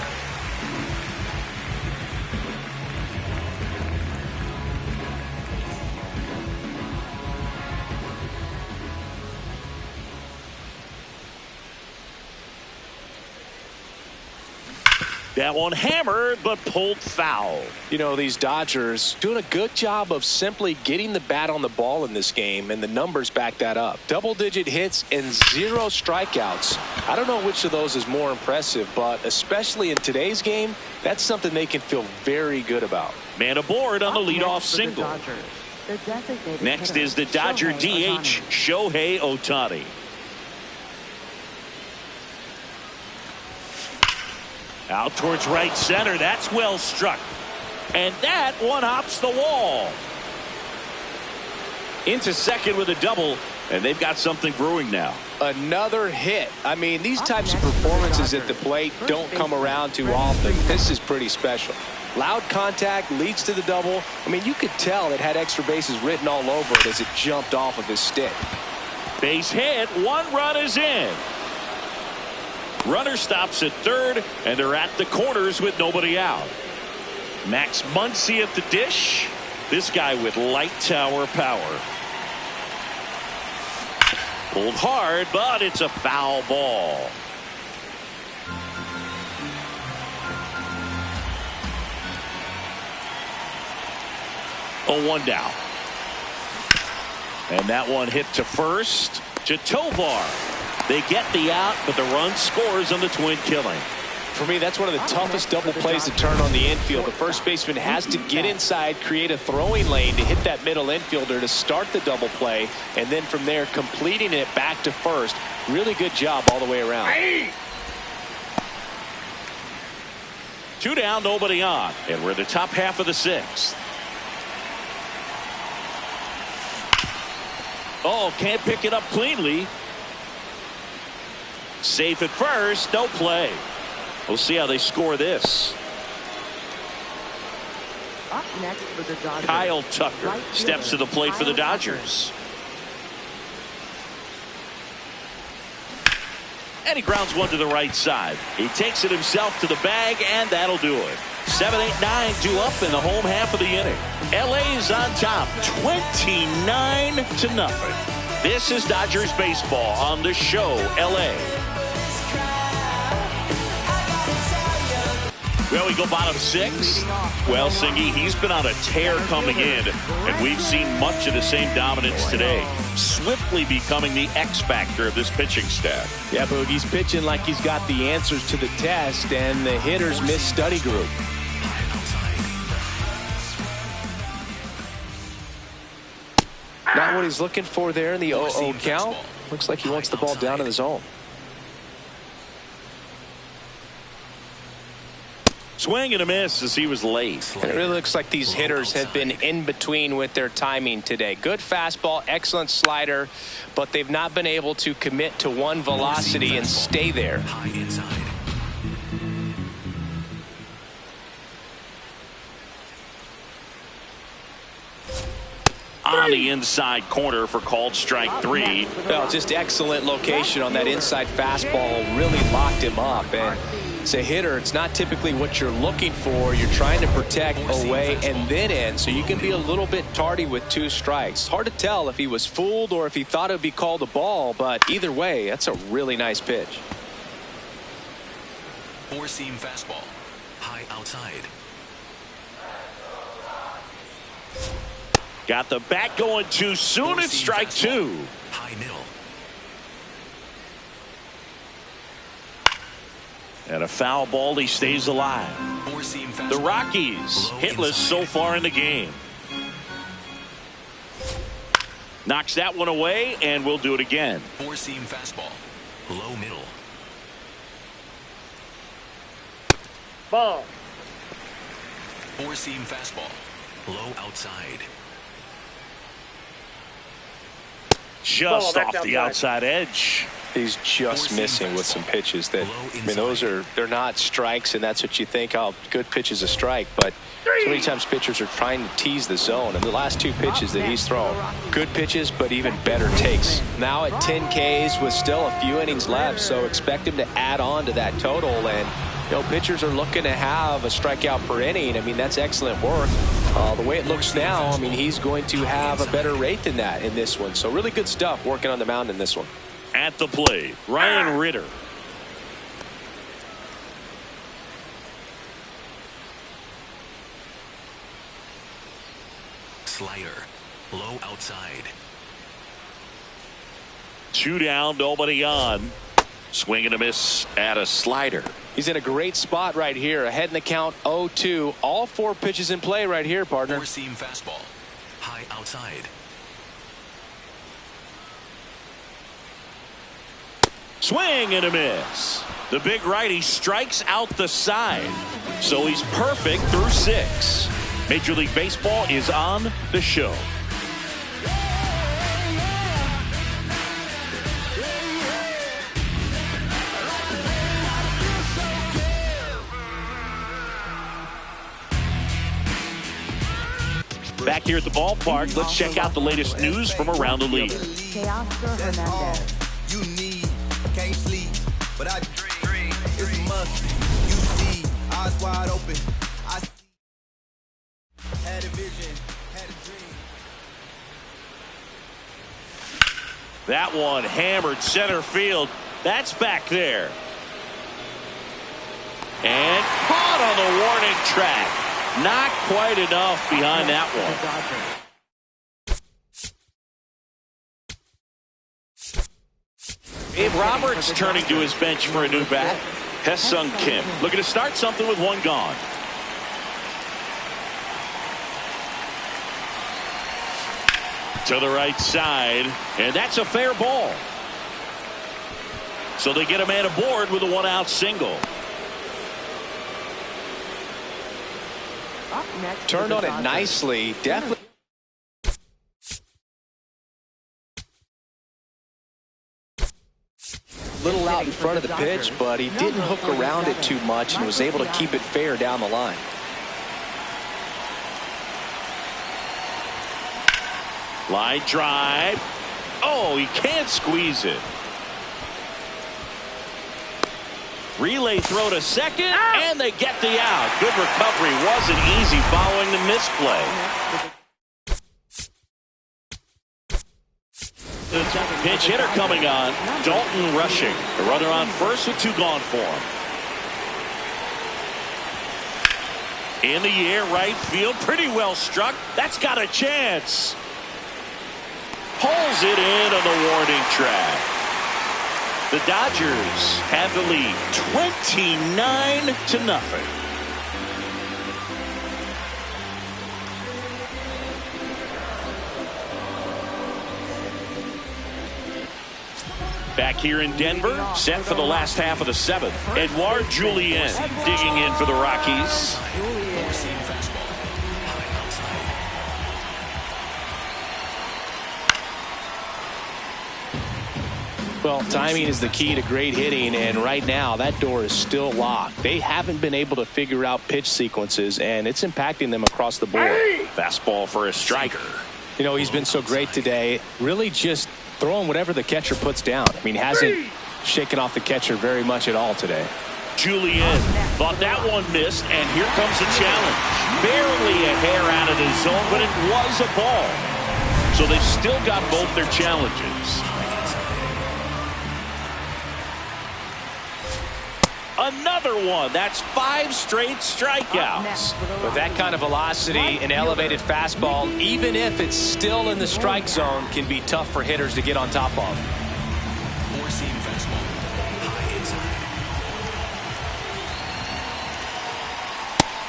That one hammered, but pulled foul. You know, these Dodgers doing a good job of simply getting the bat on the ball in this game, and the numbers back that up. Double-digit hits and 0 strikeouts. I don't know which of those is more impressive, but especially in today's game, that's something they can feel very good about. Man aboard on the leadoff single. Next is the Dodger DH, Shohei Ohtani. Out towards right center. That's well struck. And that one hops the wall. Into second with a double. And they've got something brewing now. Another hit. I mean, these types of performances at the plate don't come around too often. This is pretty special. Loud contact leads to the double. I mean, you could tell it had extra bases written all over it as it jumped off of his stick. Base hit. 1 run is in. Runner stops at third, and they're at the corners with nobody out. Max Muncy at the dish. This guy with light tower power. Pulled hard, but it's a foul ball. Oh, 1 down. And that one hit to first. To Tovar. They get the out, but the run scores on the twin killing. For me, that's one of the toughest double plays to turn on the infield. The first baseman has to get inside, create a throwing lane to hit that middle infielder to start the double play, and then from there completing it back to first. Really good job all the way around. 2 down, nobody on, and we're in the top half of the 6th. Oh, can't pick it up cleanly. Safe at first, no play. We'll see how they score this. Up next for the Dodgers, Kyle Tucker steps to the plate for the Dodgers. And he grounds one to the right side. He takes it himself to the bag, and that'll do it. 7, 8, 9 due up in the home half of the inning. LA's on top, 29-0. This is Dodgers baseball on the show LA. Well, we go bottom 6. Well, Singy, he's been on a tear coming in, and we've seen much of the same dominance today. Swiftly becoming the X factor of this pitching staff. Yeah, Boog, he's pitching like he's got the answers to the test, and the hitters miss study group. Not what he's looking for there in the 0-0 count. Looks like he wants the ball down in the zone. Swing and a miss as he was late. It really looks like these hitters have been in between with their timing today. Good fastball, excellent slider, but they've not been able to commit to one velocity and stay there. High inside. On the inside corner for called strike 3. Well, just excellent location on that inside fastball. Really locked him up. And as a hitter, it's not typically what you're looking for. You're trying to protect away and then in, so you can be a little bit tardy with 2 strikes. Hard to tell if he was fooled or if he thought it would be called a ball, but either way, that's a really nice pitch. 4-seam fastball. High outside. Got the bat going too soon. It's strike 2. High middle. And a foul ball. He stays alive. 4-seam fastball. The Rockies hitless so far in the game. Knocks that one away, and we'll do it again. 4-seam fastball. Low middle. Ball. 4-seam fastball. Low outside. Just off the outside edge. He's just missing with some pitches that, I mean, they're not strikes, and that's what you think, oh, good pitch is a strike, but so many times pitchers are trying to tease the zone, and the last 2 pitches that he's thrown, good pitches, but even better takes. Now at 10 Ks with still a few innings left, so expect him to add on to that total, and you know, pitchers are looking to have a strikeout per inning. I mean, that's excellent work. The way it looks now, I mean, he's going to have a better rate than that in this one. So really good stuff working on the mound in this one. At the plate, Ryan Ritter. Slider. Low outside. 2 down, nobody on. Swing and a miss at a slider. He's in a great spot right here. Ahead in the count 0-2. All 4 pitches in play right here, partner. 4-seam fastball. High outside. Swing and a miss. The big righty strikes out the side. So he's perfect through 6. Major League Baseball is on the show. Back here at the ballpark, let's check out the latest news from around the league. Teoscar Hernandez. You need, can't sleep, but I dream. It's a must. You see, eyes wide open. I see. Had a vision, had a dream. That one hammered center field. That's back there. And caught on the warning track. Not quite enough behind that one. Dave Roberts turning to his bench for a new bat. Hesung Kim looking to start something with 1 gone. To the right side, and that's a fair ball. So they get a man aboard with a 1-out single. Up next Turned on it nicely. Definitely. Little out in front of the pitch, but he didn't hook around it too much and was able to keep it fair down the line. Line drive. Oh, he can't squeeze it. Relay throw to second, and they get the out. Good recovery. Wasn't easy following the misplay. Pinch hitter coming on. Dalton rushing. The runner on first with 2 gone for him. In the air, right field. Pretty well struck. That's got a chance. Pulls it in on the warning track. The Dodgers have the lead 29-0. Back here in Denver, set for the last half of the seventh. Edouard Julien digging in for the Rockies. Well, timing is the key to great hitting, and right now that door is still locked. They haven't been able to figure out pitch sequences, and it's impacting them across the board. Fastball for a striker. You know, he's been so great today, really just throwing whatever the catcher puts down. I mean, hasn't shaken off the catcher very much at all today. Julien thought that one missed, and here comes a challenge. Barely a hair out of the zone, but it was a ball. So they've still got both their challenges. Another one. That's 5 straight strikeouts. With that kind of velocity, an elevated fastball, even if it's still in the strike zone, can be tough for hitters to get on top of. Four-seam fastball. High inside.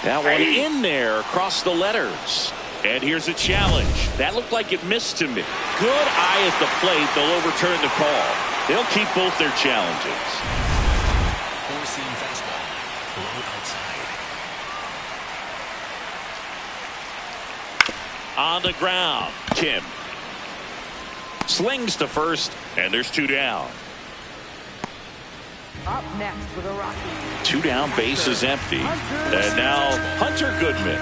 That one in there across the letters. And here's a challenge. That looked like it missed to me. Good eye at the plate. They'll overturn the call. They'll keep both their challenges. Four-seam fastball. Low outside. On the ground, Kim slings to first, and there's 2 down. Up next for the Rockies. 2 down, base is empty. And now Hunter Goodman.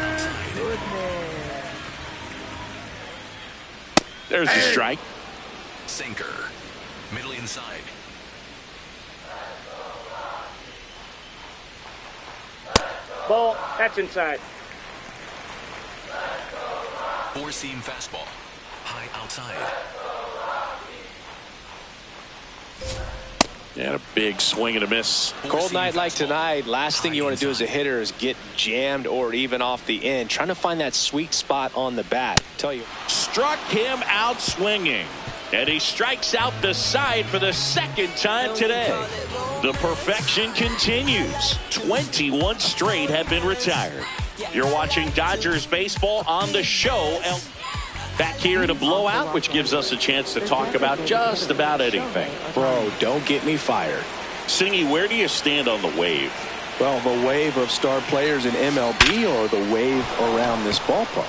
There's the strike. Sinker. Middle inside. Ball. That's inside. Four-seam fastball. High outside. And a big swing and a miss. Cold night like tonight, last thing you want to do as a hitter is get jammed or even off the end. Trying to find that sweet spot on the bat. Tell you. Struck him out swinging. And he strikes out the side for the second time today. The perfection continues. 21 straight have been retired. You're watching Dodgers baseball on the show. Back here in a blowout, which gives us a chance to talk about just about anything. Bro, don't get me fired. Singy, where do you stand on the wave? Well, the wave of star players in MLB or the wave around this ballpark?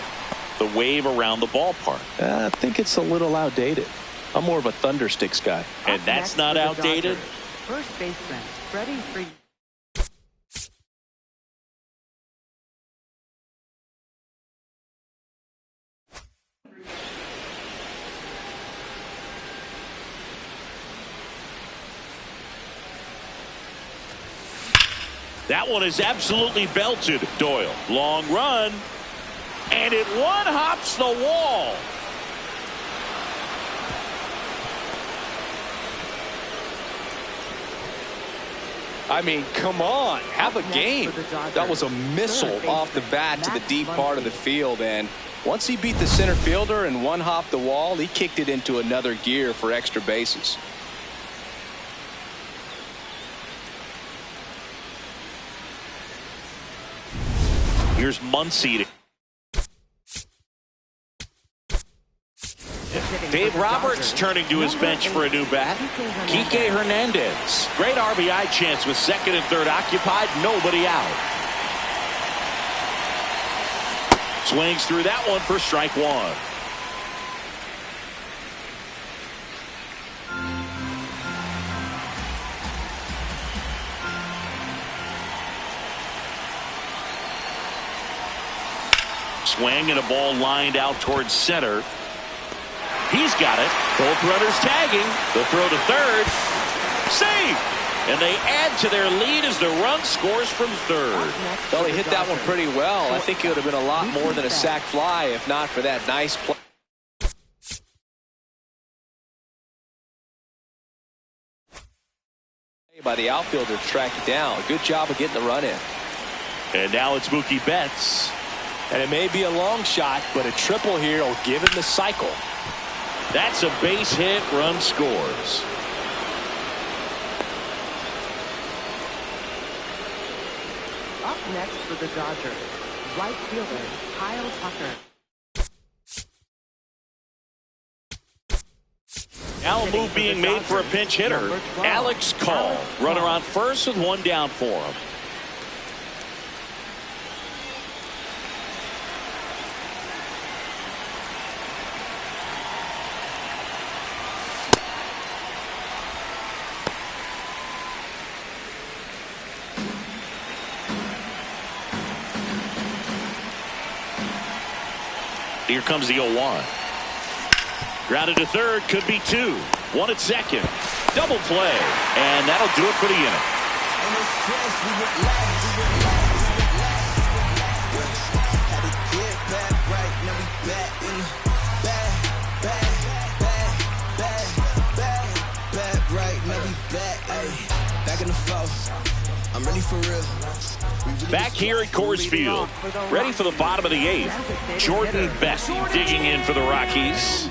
The wave around the ballpark. I think it's a little outdated. I'm more of a Thundersticks guy. And that's not outdated? First baseman, Freddie Freeman. That one is absolutely belted. Doyle, long run. And it one-hops the wall. I mean, come on, have a game. That was a missile off the bat to the deep part of the field, and once he beat the center fielder and one-hopped the wall, he kicked it into another gear for extra bases. Here's Muncy. Dave Roberts turning to his bench for a new bat. Kike Hernandez. Great RBI chance with second and third occupied. Nobody out. Swings through that one for strike one. Swing and a ball lined out towards center. He's got it. Both runners tagging. The throw to third. Save! And they add to their lead as the run scores from third. Well, he hit that one pretty well. I think it would have been a lot more than a sac fly if not for that nice play by the outfielder to track it down. Good job of getting the run in. And now it's Mookie Betts. And it may be a long shot, but a triple here will give him the cycle. That's a base hit. Run scores. Up next for the Dodgers, right fielder Kyle Tucker. Now a move being made for a pinch hitter. Alex Call. Runner on first with one down for him. Here comes the 0-1. Grounded to third, could be two. One at second. Double play. And that'll do it for the inning. I'm ready for real. Back here at Coors Field, ready for the bottom of the eighth. Jordan Beck digging in for the Rockies.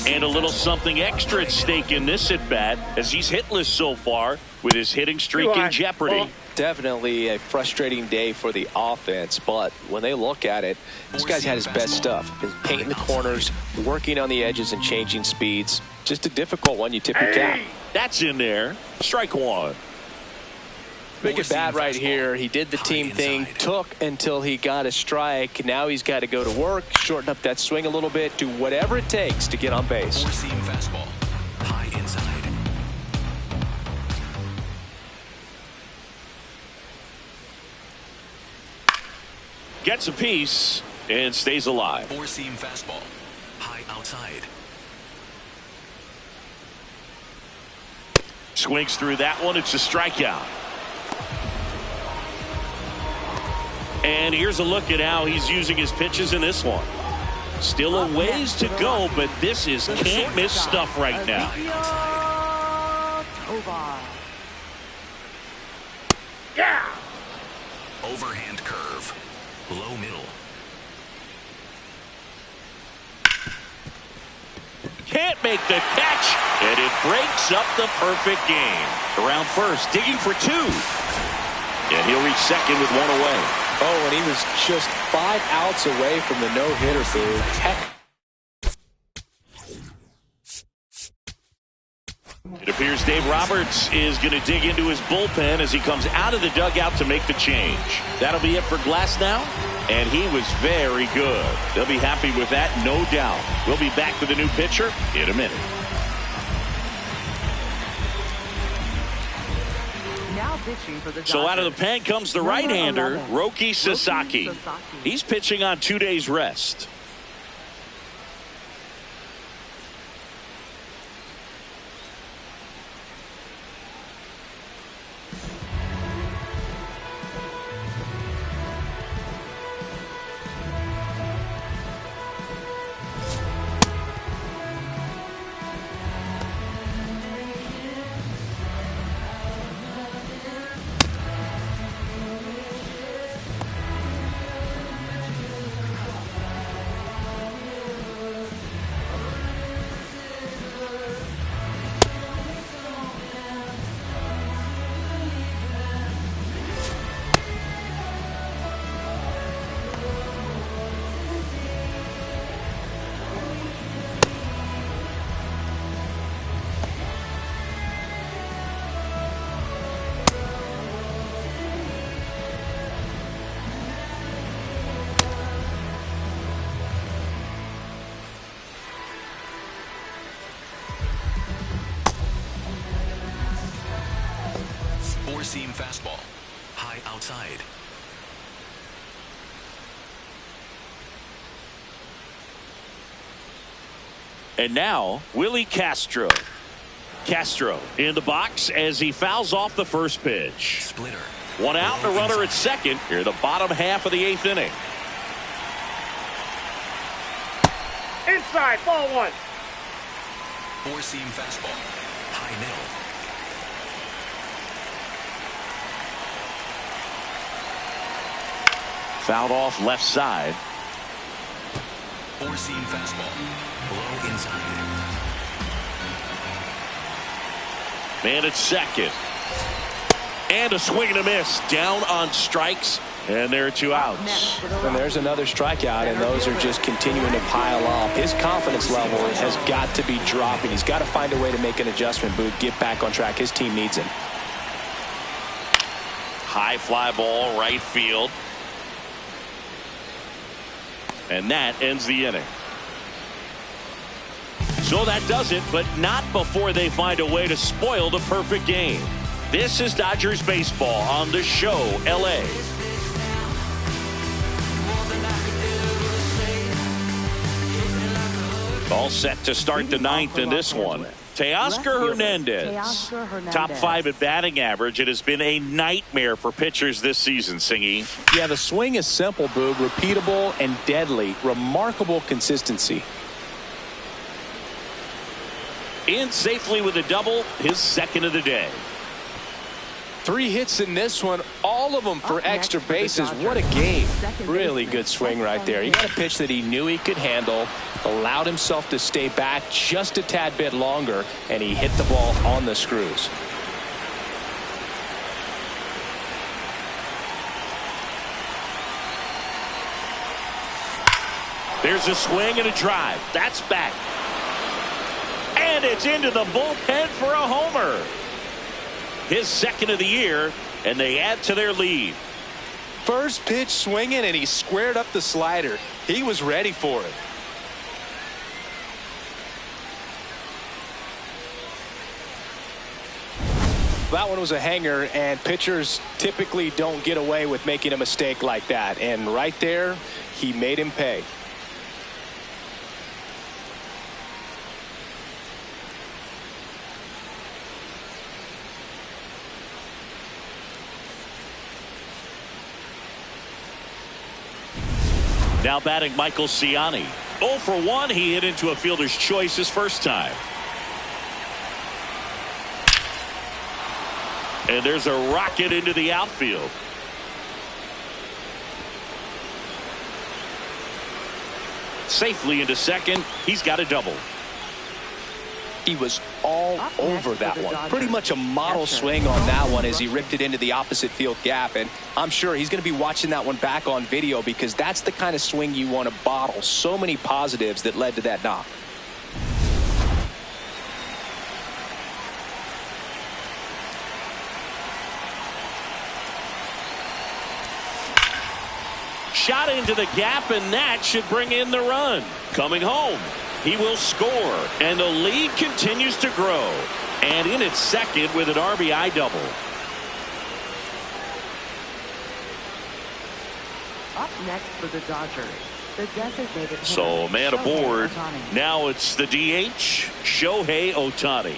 And a little something extra at stake in this at-bat as he's hitless so far with his hitting streak in jeopardy. Definitely a frustrating day for the offense, but when they look at it, this guy's had his best stuff. He's painting the corners, working on the edges and changing speeds. Just a difficult one, you tip your cap. That's in there. Strike one. Big at bat right here. He did the team thing, took until he got a strike. Now he's got to go to work, shorten up that swing a little bit, do whatever it takes to get on base. Four-seam fastball, high inside. Gets a piece and stays alive. Four-seam fastball, high outside. Swings through that one. It's a strikeout. And here's a look at how he's using his pitches in this one. Still a ways to go, but this is can't miss stuff right now. Yeah! Overhand curve, low middle. Can't make the catch, and it breaks up the perfect game. Around first, digging for two. And he'll reach second with one away. Oh, and he was just 5 outs away from the no-hitter, Boo. Heck. It appears Dave Roberts is going to dig into his bullpen as he comes out of the dugout to make the change. That'll be it for Glass now, and he was very good. They'll be happy with that, no doubt. We'll be back with a new pitcher in a minute. So out of the pen comes the right-hander, Roki Sasaki. He's pitching on 2 days rest. Four-seam fastball, high outside. And now, Willie Castro. Castro in the box as he fouls off the first pitch. Splitter. One out and a runner at second here in the bottom half of the eighth inning. Inside, ball one. Four-seam fastball, high middle. Fouled off left side. Four-seam fastball, low inside. Man at second. And a swing and a miss. Down on strikes. And there are 2 outs. And there's another strikeout, and those are just continuing to pile up. His confidence level has got to be dropping. He's got to find a way to make an adjustment, Boog, get back on track. His team needs him. High fly ball, right field. And that ends the inning. So that does it, but not before they find a way to spoil the perfect game. This is Dodgers baseball on the show, LA. All set to start the 9th in this one. Teoscar Hernandez, top 5 at batting average. It has been a nightmare for pitchers this season, Singy. Yeah, the swing is simple, Boog, repeatable and deadly. Remarkable consistency. In safely with a double, his 2nd of the day. 3 hits in this one, all of them for extra bases. What a game. Really good swing right there. He got a pitch that he knew he could handle, allowed himself to stay back just a tad bit longer, and he hit the ball on the screws. There's a swing and a drive. That's back. And it's into the bullpen for a homer. His 2nd of the year, and they add to their lead. First pitch swinging, and he squared up the slider. He was ready for it. That one was a hanger, and pitchers typically don't get away with making a mistake like that. And right there, he made him pay. Now batting Michael Ciani. 0 for 1. He hit into a fielder's choice his first time. And there's a rocket into the outfield. Safely into second. He's got a double. He was all over that one. Pretty much a model swing on that one as he ripped it into the opposite field gap. And I'm sure he's going to be watching that one back on video because that's the kind of swing you want to bottle. So many positives that led to that knock. Shot into the gap, and that should bring in the run. Coming home. He will score, and the lead continues to grow. And in its 2nd with an RBI double. Up next for the Dodgers, the designated hitter. So man aboard. Now it's the DH, Shohei Ohtani.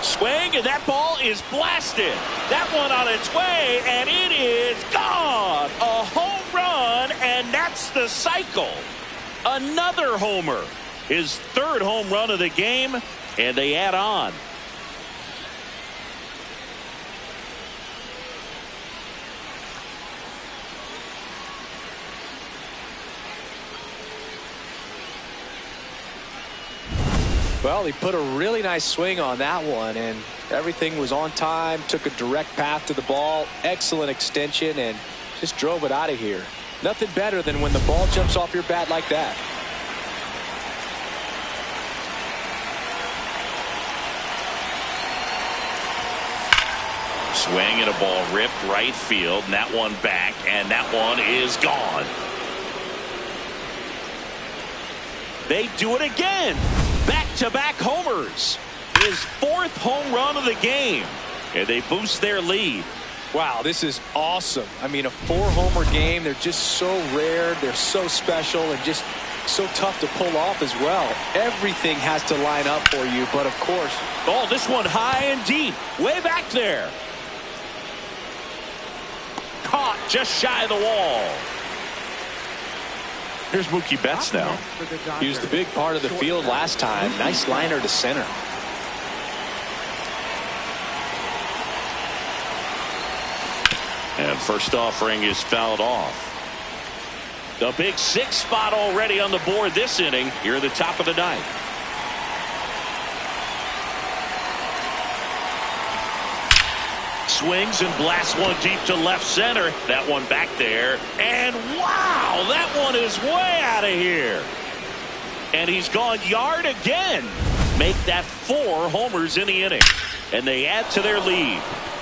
Swing, and that ball is blasted. That one on its way, and it is gone. A home run, and that's the cycle. Another homer. His 3rd home run of the game, and they add on. Well, he put a really nice swing on that one, and everything was on time, took a direct path to the ball, excellent extension, and just drove it out of here. Nothing better than when the ball jumps off your bat like that. Swing and a ball ripped right field, and that one back, and that one is gone. They do it again. Back-to-back homers. His 4th home run of the game. And they boost their lead. Wow, this is awesome. I mean, a 4-homer game, they're just so rare, they're so special, and just so tough to pull off as well. Everything has to line up for you, but of course. Oh, this one high and deep. Way back there. Caught just shy of the wall. Here's Mookie Betts now. He was the big part of the field last time. Nice liner to center. And first offering is fouled off. The big 6th spot already on the board this inning here at the top of the 9th. Swings and blasts one deep to left center. That one back there. And wow, that one is way out of here. And he's gone yard again. Make that 4 homers in the inning. And they add to their lead.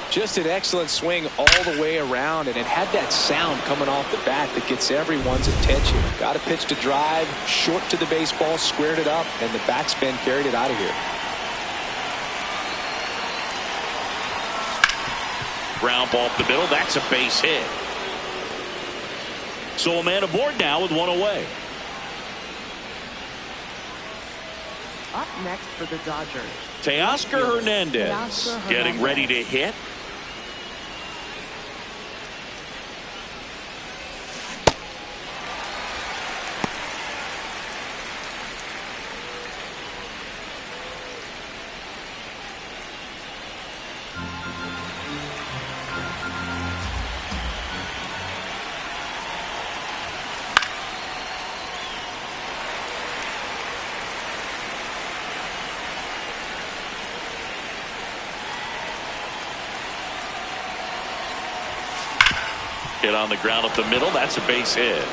Just an excellent swing all the way around, and it had that sound coming off the bat that gets everyone's attention. Got a pitch to drive, short to the baseball, squared it up, and the backspin carried it out of here. Ground ball up the middle. That's a base hit. So a man aboard now with one away. Up next for the Dodgers, Teoscar Hernandez getting ready to hit. Hit on the ground up the middle. That's a base hit.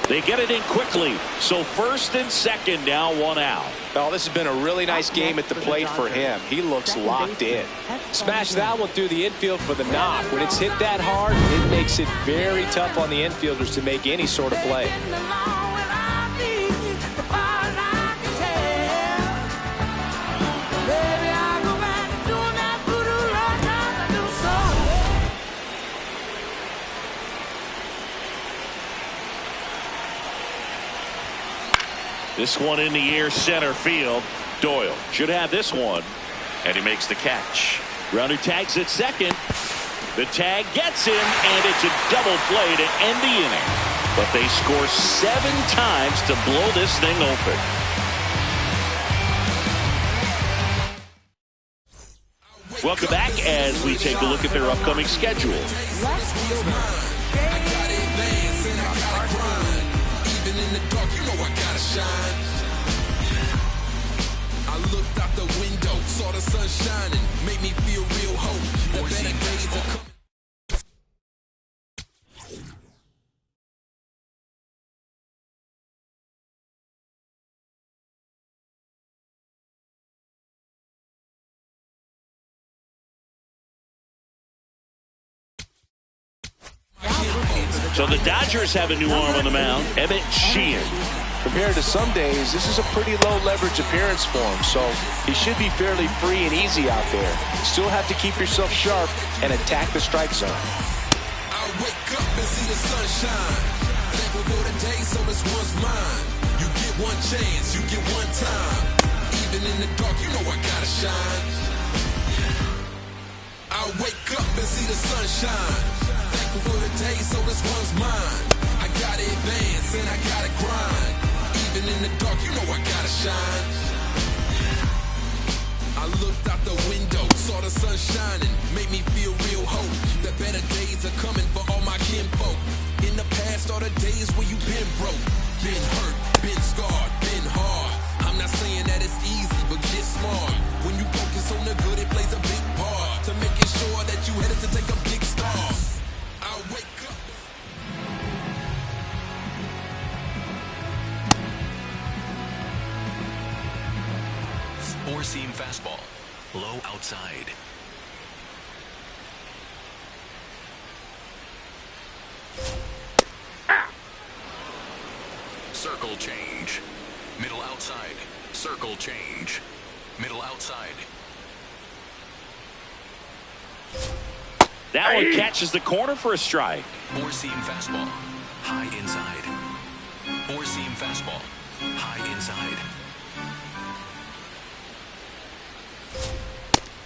They get it in quickly. So first and second, now 1 out. Oh, this has been a really nice game at the plate for him. He looks locked in. Smash that one through the infield for the knock. When it's hit that hard, it makes it very tough on the infielders to make any sort of play. This one in the air center field. Doyle should have this one. And he makes the catch. Runner tags at second. The tag gets him, and it's a double play to end the inning. But they score 7 times to blow this thing open. Welcome back as we take a look at their upcoming schedule. I looked out the window, saw the sun shining, made me feel real hope. The better days are coming. So the Dodgers have a new arm on the mound, Emmett Sheehan. Compared to some days, this is a pretty low leverage appearance for him, so he should be fairly free and easy out there. Still have to keep yourself sharp and attack the strike zone. I wake up and see the sunshine. Thankful for the day, so this one's mine. You get one chance, you get one time. Even in the dark, you know I gotta shine. I wake up and see the sunshine. Thankful for the day, so this one's mine. I gotta advance and I gotta grind. Even in the dark, you know I gotta shine. I looked out the window, saw the sun shining, made me feel real hope. The better days are coming for all my kinfolk. In the past, all the days where you been broke, been hurt, been scarred, been hard. I'm not saying that it's easy, but get smart. When you focus on the good, it plays a big part to making sure that you headed to take a big star. I wake up. Four-seam fastball, low outside. Circle change, middle outside. Circle change, middle outside. That one catches the corner for a strike. Four-seam fastball, high inside. Four-seam fastball, high inside.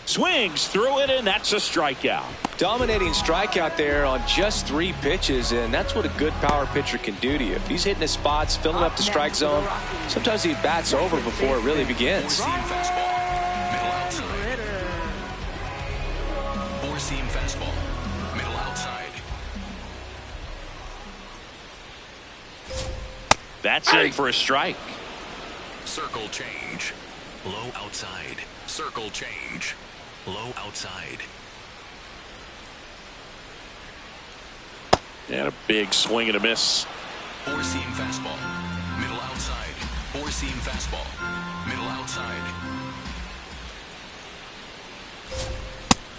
Swings through it, and that's a strikeout. Dominating strikeout there on just 3 pitches, and that's what a good power pitcher can do to you. If he's hitting his spots, filling up the strike zone, sometimes he bats over before it really begins. Four-seam fastball, middle outside. Four-seam fastball, middle outside. That's in for a strike. Circle change, low outside. Circle change, low outside. And a big swing and a miss. Four-seam fastball. Middle outside. Four-seam fastball. Middle outside.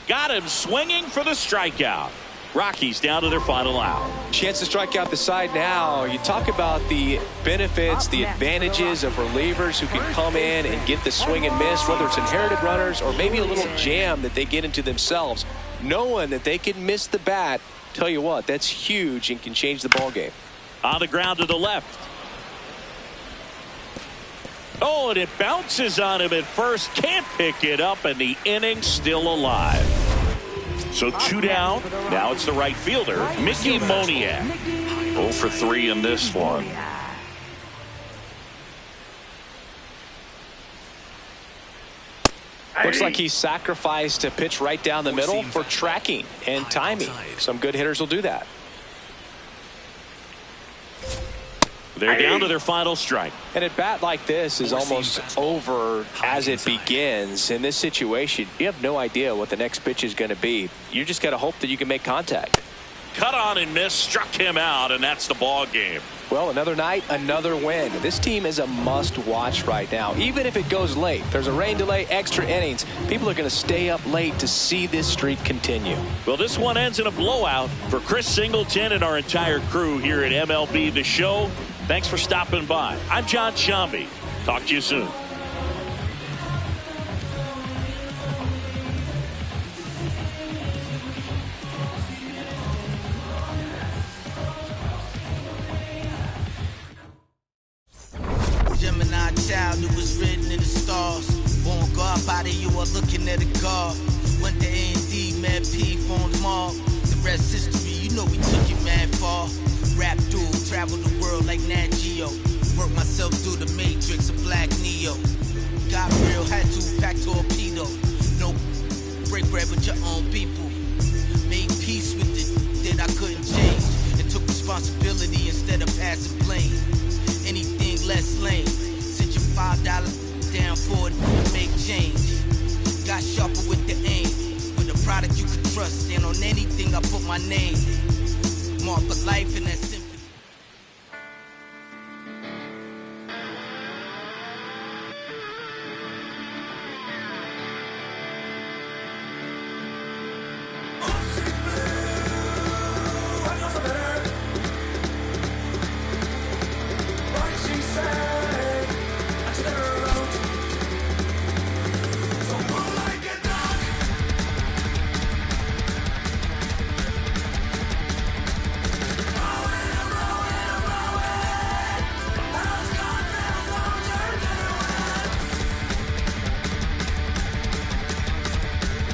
Got him swinging for the strikeout. Rockies down to their final out. Chance to strike out the side now. You talk about the benefits, the advantages of relievers who can come in and get the swing and miss, whether it's inherited runners or maybe a little jam that they get into themselves. Knowing that they can miss the bat, tell you what, that's huge and can change the ball game. On the ground to the left. Oh, and it bounces on him at first. Can't pick it up, and the inning's still alive. So 2 down. Now it's the right fielder, Mickey Moniak. 0 for 3 in this one. Looks like he sacrificed a pitch right down the middle for tracking and timing. Some good hitters will do that. They're down to their final strike. And a bat like this is almost over as it begins. In this situation, you have no idea what the next pitch is going to be. You just got to hope that you can make contact. Cut on and miss, struck him out, and that's the ball game. Well, another night, another win. This team is a must-watch right now. Even if it goes late, there's a rain delay, extra innings. People are going to stay up late to see this streak continue. Well, this one ends in a blowout. For Chris Singleton and our entire crew here at MLB The Show, thanks for stopping by. I'm John Shambi. Talk to you soon. Gemini child, it was written in the stars. Born God body, you are looking at a God. Went to A&D, man, P, phone mall. The rest history, you know we took it, man, far. Rap duel, travel the world like Nat Geo. Work myself through the matrix of Black Neo. Got real, had to pack torpedo. No break bread with your own people. Made peace with it that I couldn't change. And took responsibility instead of passing blame. Anything less lame. Sit your $5 down for it and make change. Got sharper with the aim. With a product you can trust. And on anything I put my name. Mark for life and that's it.